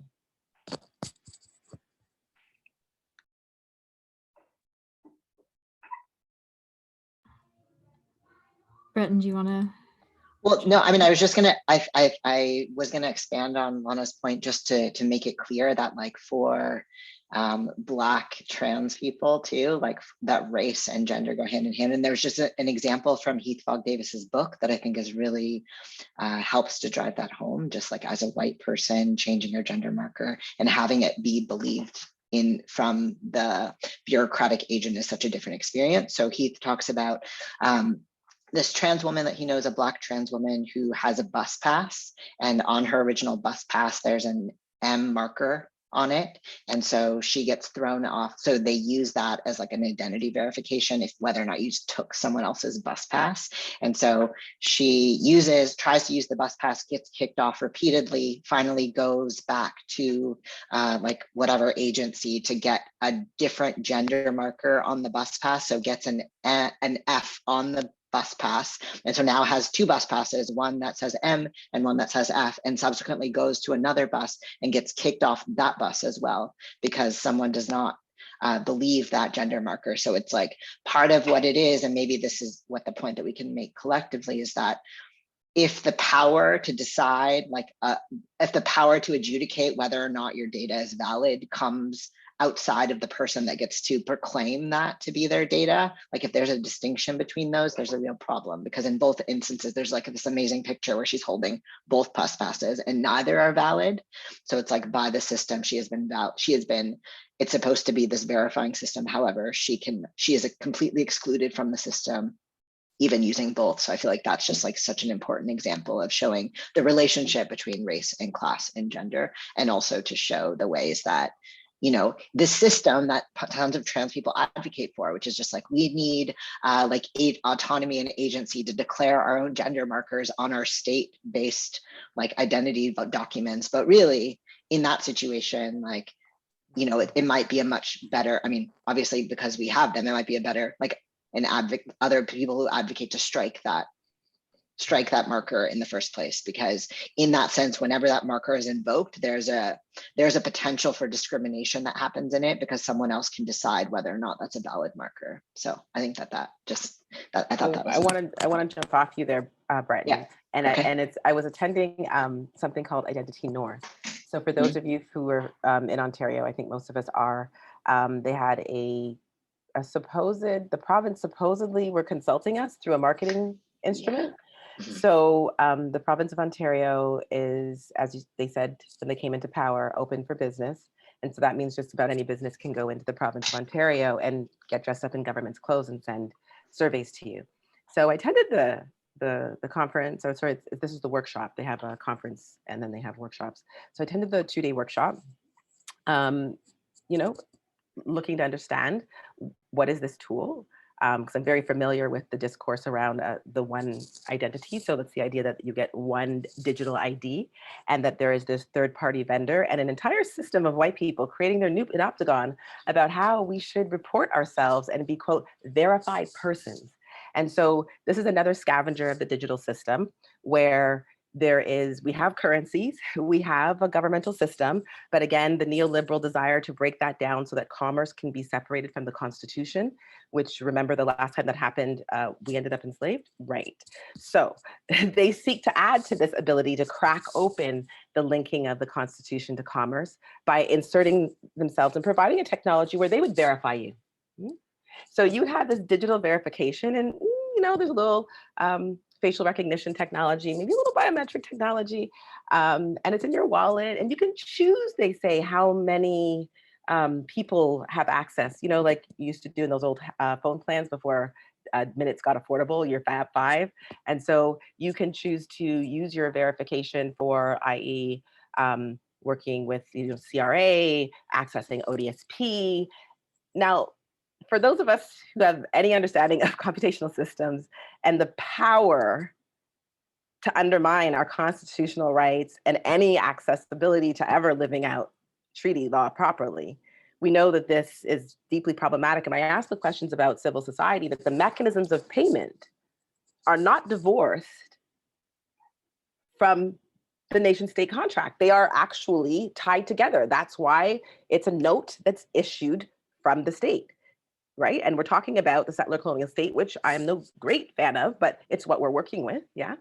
Bretton, do you want to? Well, no, I mean, I was just gonna, I was gonna expand on Lana's point just to make it clear that like for Black trans people too, like that race and gender go hand in hand. And there's just an example from Heath Fogg Davis's book that I think is really helps to drive that home, just like as a white person changing your gender marker and having it be believed in from the bureaucratic agent is such a different experience. So Heath talks about this trans woman that he knows, a Black trans woman who has a bus pass, and on her original bus pass, there's an M marker on it. And so she gets thrown off. So they use that as like an identity verification if whether or not you took someone else's bus pass. And so she tries to use the bus pass, gets kicked off repeatedly, finally goes back to like whatever agency to get a different gender marker on the bus pass. So gets an F on the bus pass. And so now has two bus passes, one that says M and one that says F, and subsequently goes to another bus and gets kicked off that bus as well because someone does not believe that gender marker. So it's like part of what it is, and maybe this is what the point that we can make collectively is that if the power to decide, if the power to adjudicate whether or not your data is valid comes outside of the person that gets to proclaim that to be their data, like if there's a distinction between those, there's a real problem because in both instances, there's like this amazing picture where she's holding both bus passes and neither are valid. So it's like by the system, it's supposed to be this verifying system. However, she is completely excluded from the system even using both. So I feel like that's just like such an important example of showing the relationship between race and class and gender, and also to show the ways that, you know, the system that tons of trans people advocate for, which is just like, we need autonomy and agency to declare our own gender markers on our state-based like identity documents. But really in that situation, like, you know, it might be a much better, I mean, obviously because we have them, it might be a better, like, other people who advocate to strike that marker in the first place, because in that sense, whenever that marker is invoked, there's a potential for discrimination that happens in it because someone else can decide whether or not that's a valid marker. So I think I thought that was. I want to jump off you there, Bretton. Yeah. And Okay. I was attending something called Identity North. So for those of you who are in Ontario, I think most of us are. They had the province supposedly were consulting us through a marketing instrument. Yeah. So the province of Ontario is, they said when they came into power, open for business. And so that means just about any business can go into the province of Ontario and get dressed up in government's clothes and send surveys to you. So I attended the conference, or sorry, this is the workshop. They have a conference and then they have workshops. So I attended the 2-day workshop, looking to understand what is this tool, because I'm very familiar with the discourse around the one identity. So that's the idea that you get one digital ID and that there is this third-party vendor and an entire system of white people creating their new panopticon about how we should report ourselves and be, quote, verified persons. And so this is another scavenger of the digital system where we have currencies, we have a governmental system, but again, the neoliberal desire to break that down so that commerce can be separated from the Constitution, which, remember the last time that happened, we ended up enslaved, right? So they seek to add to this ability to crack open the linking of the Constitution to commerce by inserting themselves and providing a technology where they would verify you. So you have this digital verification and, there's a little, facial recognition technology, maybe a little biometric technology, and it's in your wallet. And you can choose, they say, how many people have access, like you used to do in those old phone plans before minutes got affordable, your Fab 5. And so you can choose to use your verification for, i.e., working with CRA, accessing ODSP. Now, for those of us who have any understanding of computational systems and the power to undermine our constitutional rights and any accessibility to ever living out treaty law properly, we know that this is deeply problematic. And I ask the questions about civil society, that the mechanisms of payment are not divorced from the nation state contract. They are actually tied together. That's why it's a note that's issued from the state. right? And we're talking about the settler colonial state, which I am no great fan of, but it's what we're working with, yeah?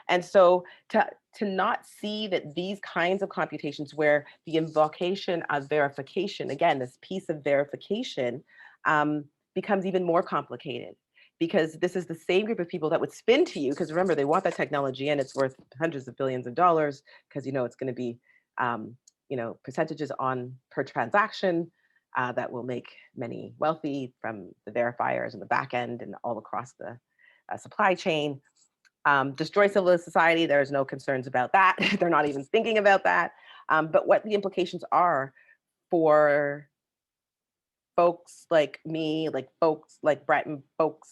And so to not see that these kinds of computations where the invocation of verification, again, this piece of verification becomes even more complicated, because this is the same group of people that would spin to you, because remember, they want that technology and it's worth hundreds of billions of dollars, because it's going to be percentages on per transaction that will make many wealthy from the verifiers and the back end and all across the supply chain. Destroy civil society, there's no concerns about that. They're not even thinking about that. But what the implications are for folks like me, like folks like Bretton, folks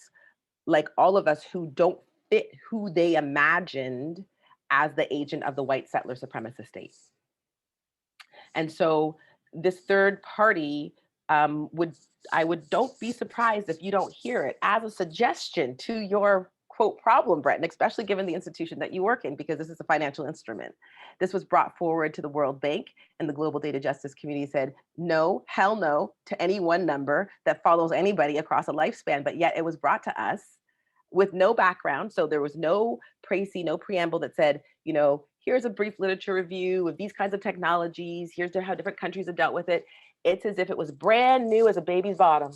like all of us who don't fit who they imagined as the agent of the white settler supremacist state. And so this third party don't be surprised if you don't hear it as a suggestion to your quote problem, Bretton, especially given the institution that you work in, because this is a financial instrument. This was brought forward to the World Bank, and the global data justice community said, no, hell no, to any one number that follows anybody across a lifespan. But yet it was brought to us with no background. So there was no précis, no preamble that said, here's a brief literature review of these kinds of technologies. Here's how different countries have dealt with it. It's as if it was brand new as a baby's bottom.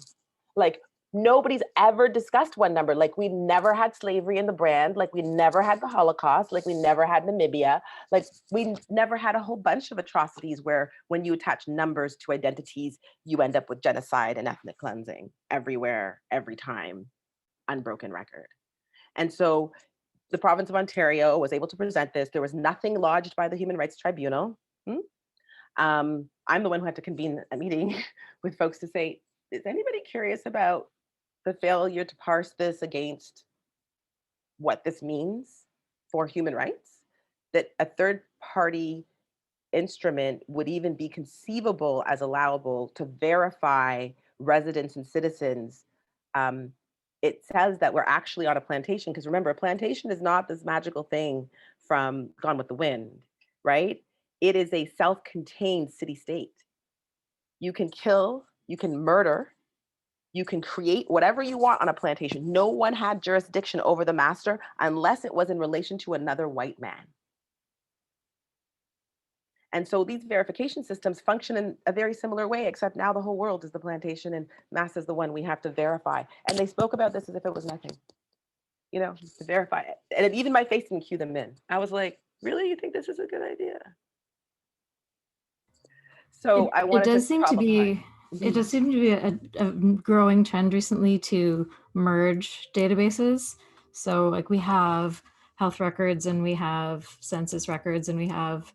Like nobody's ever discussed one number. Like we never had slavery in the brand. Like we never had the Holocaust. Like we never had Namibia. Like we never had a whole bunch of atrocities where when you attach numbers to identities, you end up with genocide and ethnic cleansing everywhere, every time, unbroken record. And so the province of Ontario was able to present this. There was nothing lodged by the Human Rights Tribunal. I'm the one who had to convene a meeting with folks to say, is anybody curious about the failure to parse this against what this means for human rights? That a third party instrument would even be conceivable as allowable to verify residents and citizens. It says that we're actually on a plantation, because remember, a plantation is not this magical thing from Gone with the Wind, right? It is a self-contained city-state. You can kill, you can murder, you can create whatever you want on a plantation. No one had jurisdiction over the master unless it was in relation to another white man. And so these verification systems function in a very similar way, except now the whole world is the plantation and mass is the one we have to verify. And they spoke about this as if it was nothing, to verify it. And even my face didn't cue them in. I was like, really? You think this is a good idea? So I wanted to problematize. It does seem to be a growing trend recently to merge databases. So like we have health records and we have census records and we have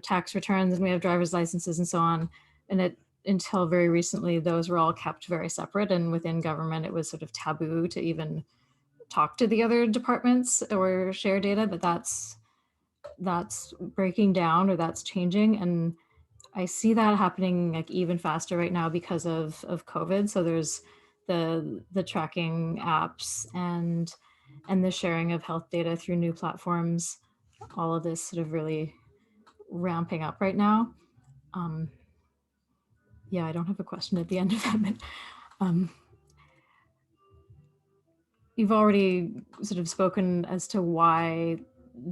tax returns and we have driver's licenses and so on. And until very recently, those were all kept very separate, and within government, it was sort of taboo to even talk to the other departments or share data. But that's breaking down, or that's changing, and I see that happening like even faster right now because of COVID. So there's the tracking apps and the sharing of health data through new platforms. All of this sort of really ramping up right now. Yeah, I don't have a question at the end of that, but you've already sort of spoken as to why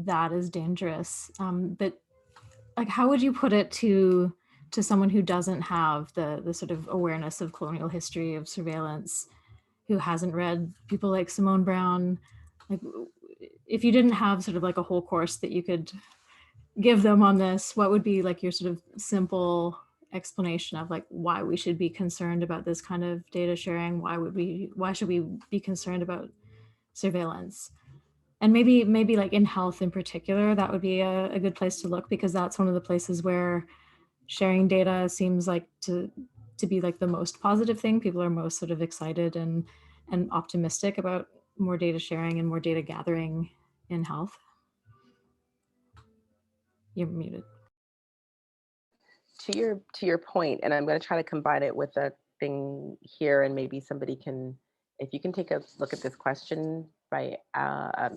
that is dangerous. But like, how would you put it to someone who doesn't have the sort of awareness of colonial history, of surveillance, who hasn't read people like Simone Brown? Like, if you didn't have sort of like a whole course that you could give them on this, what would be like your sort of simple explanation of like why we should be concerned about this kind of data sharing? Why should we be concerned about surveillance? And maybe like in health in particular, that would be a good place to look, because that's one of the places where sharing data seems like to be like the most positive thing. People are most sort of excited and optimistic about more data sharing and more data gathering in health. You're muted. To your point, and I'm going to try to combine it with a thing here, and maybe somebody can, if you can take a look at this question, right?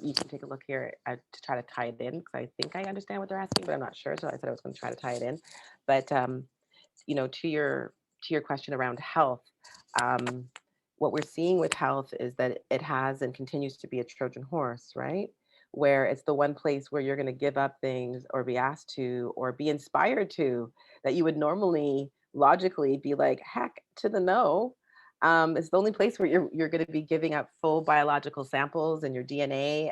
You can take a look here to try to tie it in, because I think I understand what they're asking, but I'm not sure. So I said I was going to try to tie it in. But to to your question around health, what we're seeing with health is that it has and continues to be a Trojan horse, right? Where it's the one place where you're going to give up things or be asked to or be inspired to that you would normally logically be like, heck to the no. It's the only place where you're going to be giving up full biological samples and your DNA,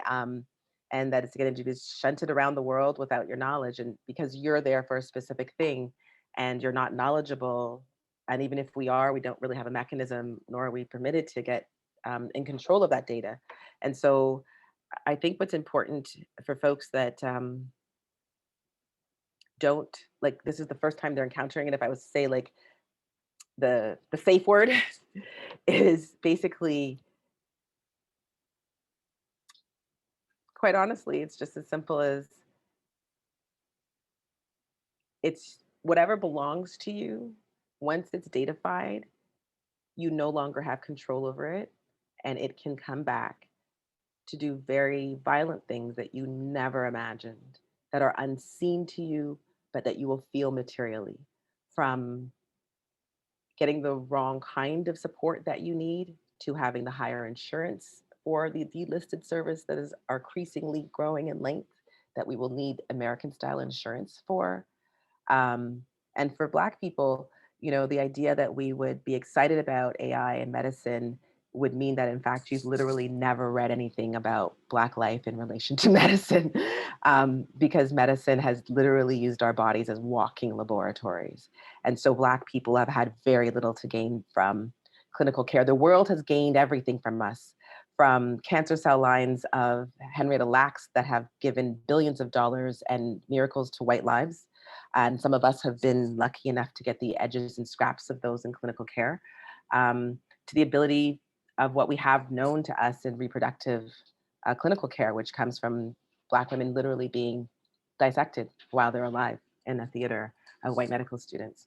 and that it's going to be shunted around the world without your knowledge. And because you're there for a specific thing and you're not knowledgeable, and even if we are, we don't really have a mechanism, nor are we permitted to get in control of that data. And so I think what's important for folks that don't, like, this is the first time they're encountering it. If I was to say like the safe word is basically, quite honestly, it's just as simple as it's whatever belongs to you. Once it's datafied, you no longer have control over it, and it can come back to do very violent things that you never imagined, that are unseen to you, but that you will feel materially, from getting the wrong kind of support that you need to having the higher insurance or the delisted service that is increasingly growing in length that we will need American style insurance for. Um, and for Black people, you know, the idea that we would be excited about AI and medicine would mean that, in fact, you've literally never read anything about Black life in relation to medicine, because medicine has literally used our bodies as walking laboratories. And so Black people have had very little to gain from clinical care. The world has gained everything from us, from cancer cell lines of Henrietta Lacks that have given billions of dollars and miracles to white lives. And some of us have been lucky enough to get the edges and scraps of those in clinical care, to the ability of what we have known to us in reproductive clinical care, which comes from Black women literally being dissected while they're alive in a theater of white medical students.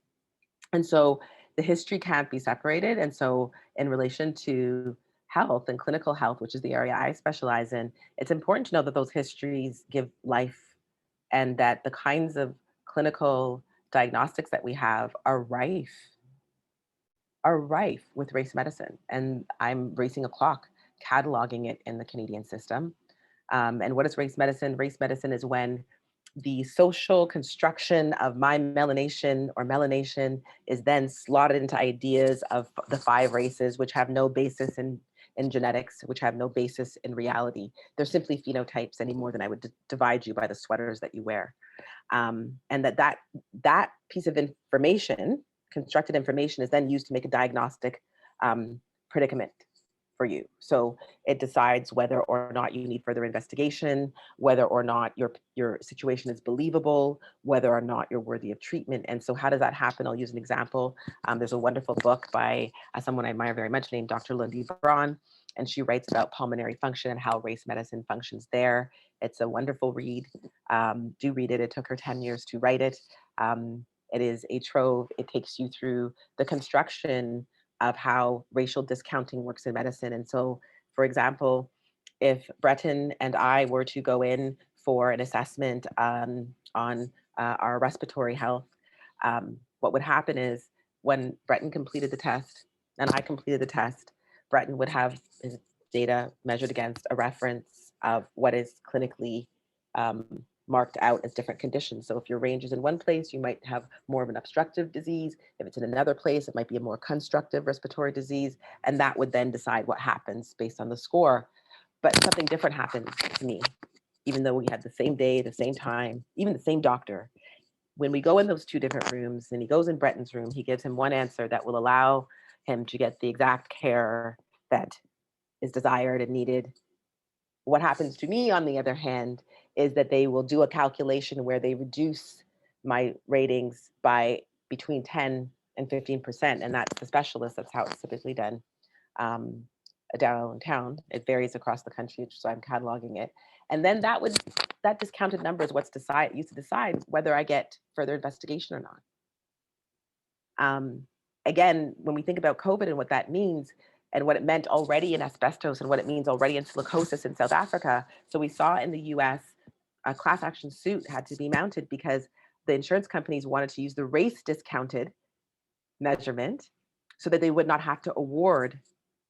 And so the history can't be separated. And so in relation to health and clinical health, which is the area I specialize in, it's important to know that those histories give life, and that the kinds of clinical diagnostics that we have are rife with race medicine. And I'm racing a clock, cataloging it in the Canadian system. And what is race medicine? Race medicine is when the social construction of my melanation or melanation is then slotted into ideas of the 5 races, which have no basis in genetics, which have no basis in reality. They're simply phenotypes any more than I would divide you by the sweaters that you wear. And that piece of information, constructed information, is then used to make a diagnostic predicament for you. So it decides whether or not you need further investigation, whether or not your situation is believable, whether or not you're worthy of treatment. And so how does that happen? I'll use an example. There's a wonderful book by someone I admire very much named Dr. Lundy Braun, and she writes about pulmonary function and how race medicine functions there. It's a wonderful read. Do read it. It took her 10 years to write it. It is a trove. It takes you through the construction of how racial discounting works in medicine. And so, for example, if Bretton and I were to go in for an assessment on our respiratory health, what would happen is when Bretton completed the test and I completed the test, Bretton would have his data measured against a reference of what is clinically marked out as different conditions. So if your range is in one place, you might have more of an obstructive disease. If it's in another place, it might be a more constructive respiratory disease. And that would then decide what happens based on the score. But something different happens to me, even though we had the same day, the same time, even the same doctor. When we go in those 2 different rooms and he goes in Bretton's room, he gives him one answer that will allow him to get the exact care that is desired and needed. What happens to me, on the other hand, is that they will do a calculation where they reduce my ratings by between 10 and 15%. And that's the specialist. That's how it's typically done um, downtown. It varies across the country, so I'm cataloging it. And then that discounted number is what's used to decide whether I get further investigation or not. Again, when we think about COVID and what that means, and what it meant already in asbestos and what it means already in silicosis in South Africa. So we saw in the US, a class action suit had to be mounted because the insurance companies wanted to use the race discounted measurement so that they would not have to award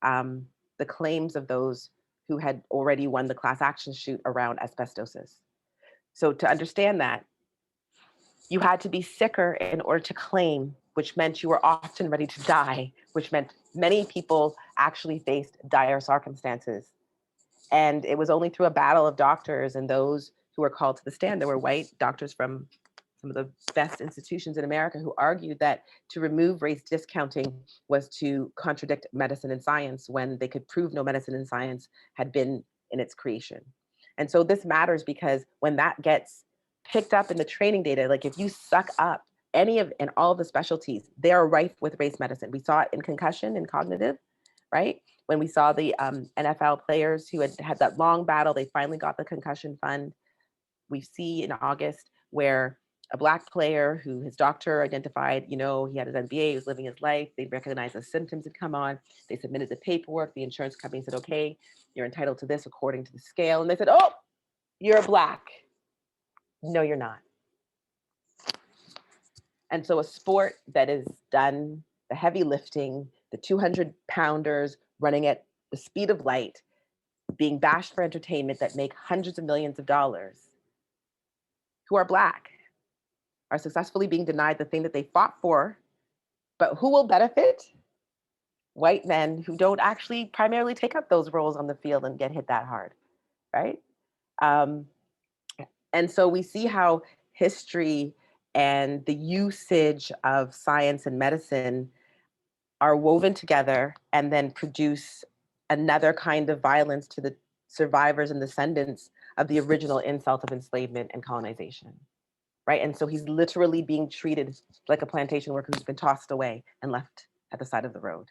the claims of those who had already won the class action suit around asbestosis. So to understand that, you had to be sicker in order to claim, which meant you were often ready to die, which meant many people actually faced dire circumstances. And it was only through a battle of doctors and those who were called to the stand. There were white doctors from some of the best institutions in America who argued that to remove race discounting was to contradict medicine and science when they could prove no medicine and science had been in its creation. And so this matters because when that gets picked up in the training data, like if you suck up any of and all of the specialties, they are rife with race medicine. We saw it in concussion and cognitive, right? When we saw the NFL players who had that long battle, they finally got the concussion fund. We see in August where a Black player who his doctor identified, he had his MBA, he was living his life. They recognized the symptoms had come on. They submitted the paperwork. The insurance company said, okay, you're entitled to this according to the scale. And they said, oh, you're Black. No, you're not. And so a sport that is done, the heavy lifting, the 200-pounders running at the speed of light, being bashed for entertainment that make hundreds of millions of dollars, who are Black, are successfully being denied the thing that they fought for. But who will benefit? White men who don't actually primarily take up those roles on the field and get hit that hard, right? And so we see how history and the usage of science and medicine are woven together and then produce another kind of violence to the survivors and descendants of the original insult of enslavement and colonization, right? And so he's literally being treated like a plantation worker who's been tossed away and left at the side of the road,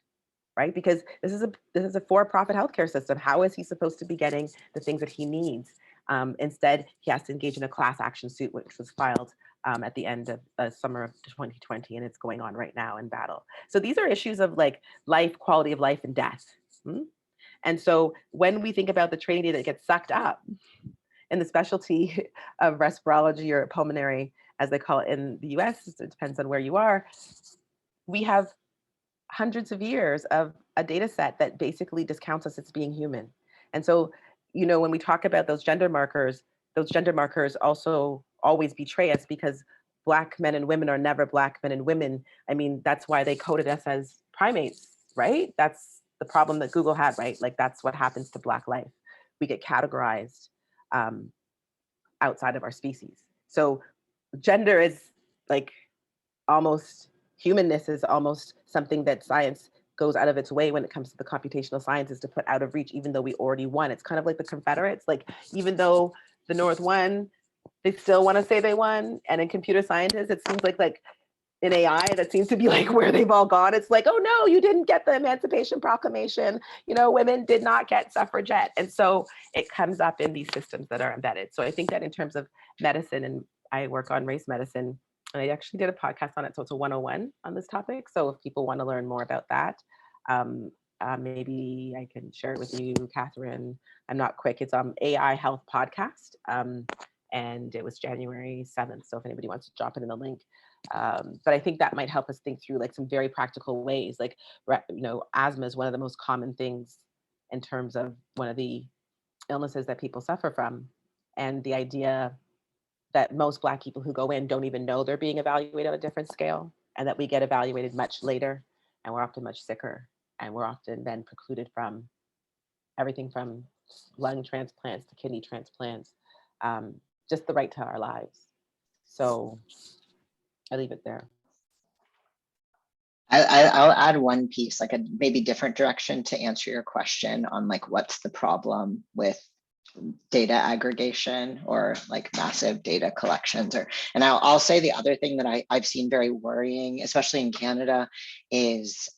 right? Because this is a for-profit healthcare system. How is he supposed to be getting the things that he needs? Instead, he has to engage in a class action suit, which was filed at the end of the summer of 2020, and it's going on right now in battle. So these are issues of like life, quality of life, and death. And so when we think about the training data that gets sucked up in the specialty of respirology or pulmonary, as they call it in the US, it depends on where you are, we have hundreds of years of a data set that basically discounts us as being human. And so, when we talk about those gender markers also always betray us because Black men and women are never Black men and women. I mean, that's why they coded us as primates, right? That's the problem that Google had, right? Like that's what happens to Black life. We get categorized outside of our species. So gender is like almost, humanness is almost something that science goes out of its way when it comes to the computational sciences to put out of reach, even though we already won. It's kind of like the Confederates. Like, even though the North won, they still want to say they won. And in computer scientists, it seems like in AI, that seems to be like where they've all gone. It's like, oh no, you didn't get the Emancipation Proclamation. Women did not get suffragette. And so it comes up in these systems that are embedded. So I think that in terms of medicine, and I work on race medicine, and I actually did a podcast on it. So it's a 101 on this topic. So if people want to learn more about that, maybe I can share it with you, Catherine. I'm not quick. It's AI Health Podcast. And it was January 7th. So if anybody wants to drop it in the link. But I think that might help us think through like some very practical ways. Like, asthma is one of the most common things in terms of one of the illnesses that people suffer from. And the idea that most Black people who go in don't even know they're being evaluated on a different scale, and that we get evaluated much later, and we're often much sicker, and we're often then precluded from everything from lung transplants to kidney transplants, just the right to our lives. So I leave it there. I'll add one piece, like a maybe different direction to answer your question on like what's the problem with data aggregation or like massive data collections. And I'll say the other thing that I've seen very worrying, especially in Canada, is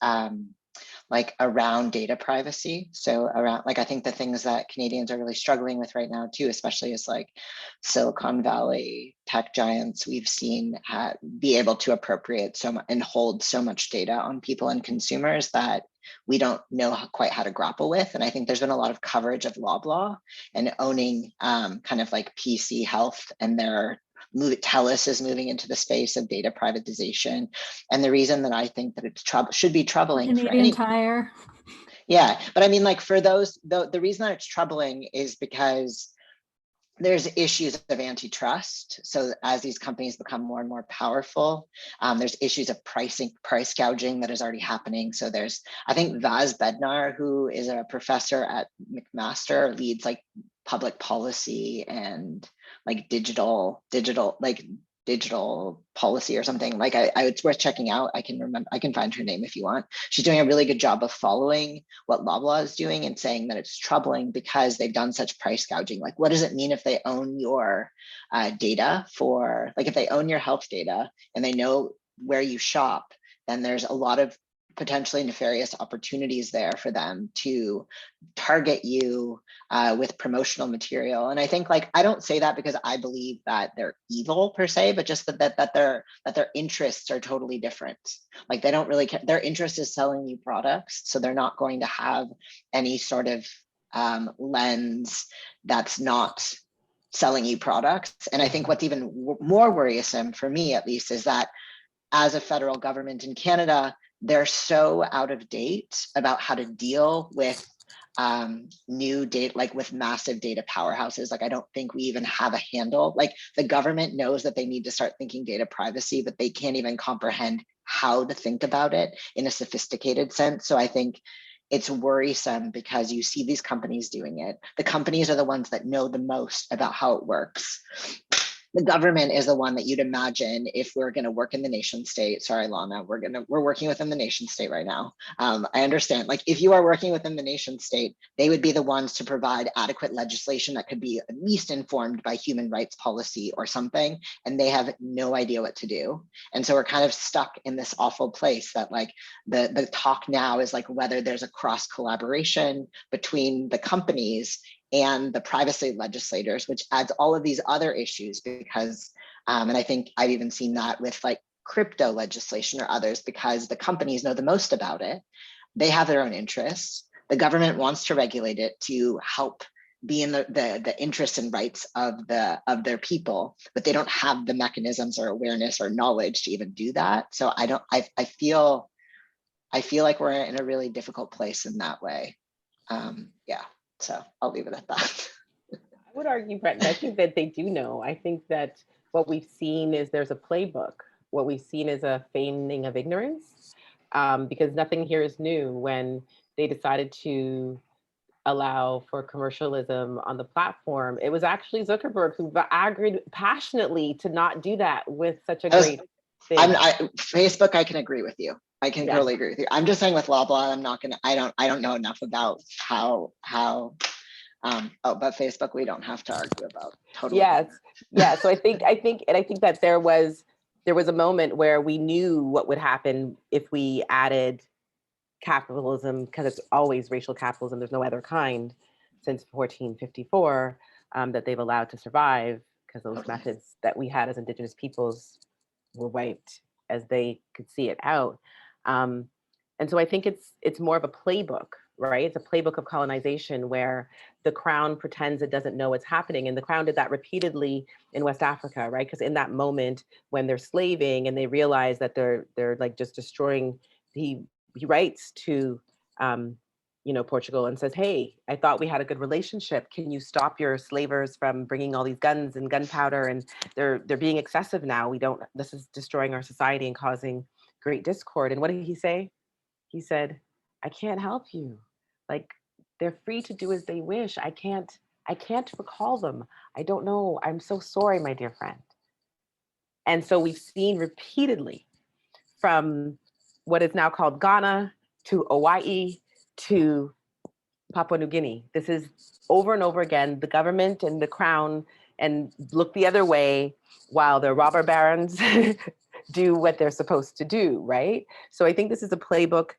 like around data privacy. So around, like, I think the things that Canadians are really struggling with right now too, especially as like Silicon Valley tech giants we've seen be able to appropriate so much and hold so much data on people and consumers that we don't know quite how to grapple with. And I think there's been a lot of coverage of Loblaw and owning kind of like PC Health and their TELUS is moving into the space of data privatization. And the reason that I think that it's should be troubling for Canadian Tire. Yeah, but I mean, like for those, the reason that it's troubling is because there's issues of antitrust. So as these companies become more and more powerful, there's issues of price gouging that is already happening. So there's, I think Vaz Bednar, who is a professor at McMaster, leads like public policy and like digital policy or something. Like it's worth checking out. I can find her name if you want. She's doing a really good job of following what Loblaw is doing and saying that it's troubling because they've done such price gouging. Like, what does it mean if they own your data for, like if they own your health data and they know where you shop, then there's a lot of potentially nefarious opportunities there for them to target you with promotional material. And I think, like, I don't say that because I believe that they're evil per se, but just that their interests are totally different. Like, they don't really care. Their interest is selling you products, so they're not going to have any sort of lens that's not selling you products. And I think what's even more worrisome, for me at least, is that as a federal government in Canada, they're so out of date about how to deal with new data, like with massive data powerhouses. Like, I don't think we even have a handle. Like, the government knows that they need to start thinking data privacy, but they can't even comprehend how to think about it in a sophisticated sense. So I think it's worrisome because you see these companies doing it. The companies are the ones that know the most about how it works. The government is the one that you'd imagine, if we're going to work in the nation state. Sorry, Lana, we're working within the nation state right now. I understand. Like, if you are working within the nation state, they would be the ones to provide adequate legislation that could be at least informed by human rights policy or something, and they have no idea what to do. And so we're kind of stuck in this awful place that, like, the talk now is like whether there's a cross collaboration between the companies and the privacy legislators, which adds all of these other issues because, and I think I've even seen that with like crypto legislation or others, because the companies know the most about it. They have their own interests. The government wants to regulate it to help be in the interests and rights of their people, but they don't have the mechanisms or awareness or knowledge to even do that. So I feel like we're in a really difficult place in that way. Yeah. So I'll leave it at that. I would argue, Bretton, I think that they do know. I think that what we've seen is there's a playbook. What we've seen is a feigning of ignorance, because nothing here is new. When they decided to allow for commercialism on the platform, it was actually Zuckerberg who argued passionately to not do that with such a great thing. Facebook, I can agree with you. I can totally agree with you. I'm just saying with Loblaw, I'm not gonna. I don't know enough about how. But Facebook, we don't have to argue about. Totally. Yes, yeah. So I think that there was a moment where we knew what would happen if we added capitalism, because it's always racial capitalism. There's no other kind since 1454 that they've allowed to survive, because those methods that we had as Indigenous peoples were wiped as they could see it out. And so I think it's more of a playbook, right? It's a playbook of colonization where the crown pretends it doesn't know what's happening. And the crown did that repeatedly in West Africa, right? Because in that moment when they're slaving and they realize that they're like just destroying, he writes to Portugal and says, hey, I thought we had a good relationship. Can you stop your slavers from bringing all these guns and gunpowder? And they're being excessive now. This is destroying our society and causing great discord. And what did he say? He said, I can't help you. Like, they're free to do as they wish. I can't recall them. I don't know. I'm so sorry, my dear friend. And so we've seen repeatedly, from what is now called Ghana to Hawaii to Papua New Guinea. This is over and over again, the government and the crown and look the other way while the robber barons do what they're supposed to do, right? So I think this is a playbook.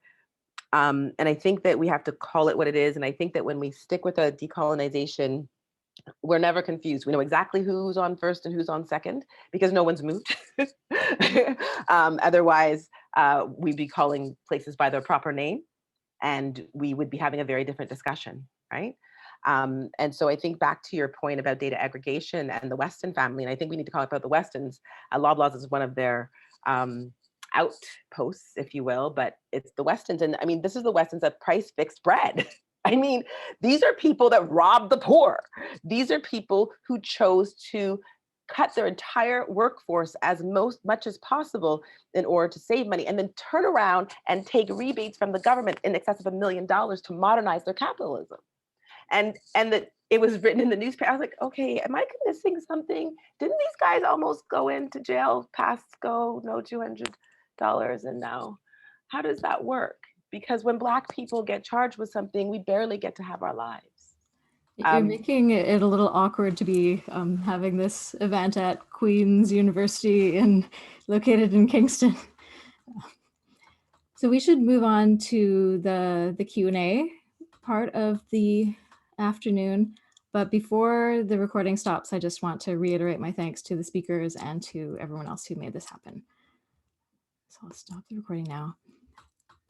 And I think that we have to call it what it is. And I think that when we stick with a decolonization, we're never confused. We know exactly who's on first and who's on second because no one's moved. Otherwise, we'd be calling places by their proper name and we would be having a very different discussion, right? And so I think back to your point about data aggregation and the Weston family, and I think we need to talk about the Westons. Loblaws is one of their outposts, if you will, but it's the Westons. And I mean, this is the Westons that price fixed bread. I mean, these are people that rob the poor. These are people who chose to cut their entire workforce as much as possible in order to save money, and then turn around and take rebates from the government in excess of $1 million to modernize their capitalism. And that it was written in the newspaper. I was like, okay, am I missing something? Didn't these guys almost go into jail, pass go, no $200, and now how does that work? Because when Black people get charged with something, we barely get to have our lives. You're making it a little awkward to be having this event at Queen's University located in Kingston. So we should move on to the Q&A part of the afternoon. But before the recording stops, I just want to reiterate my thanks to the speakers and to everyone else who made this happen. So I'll stop the recording now.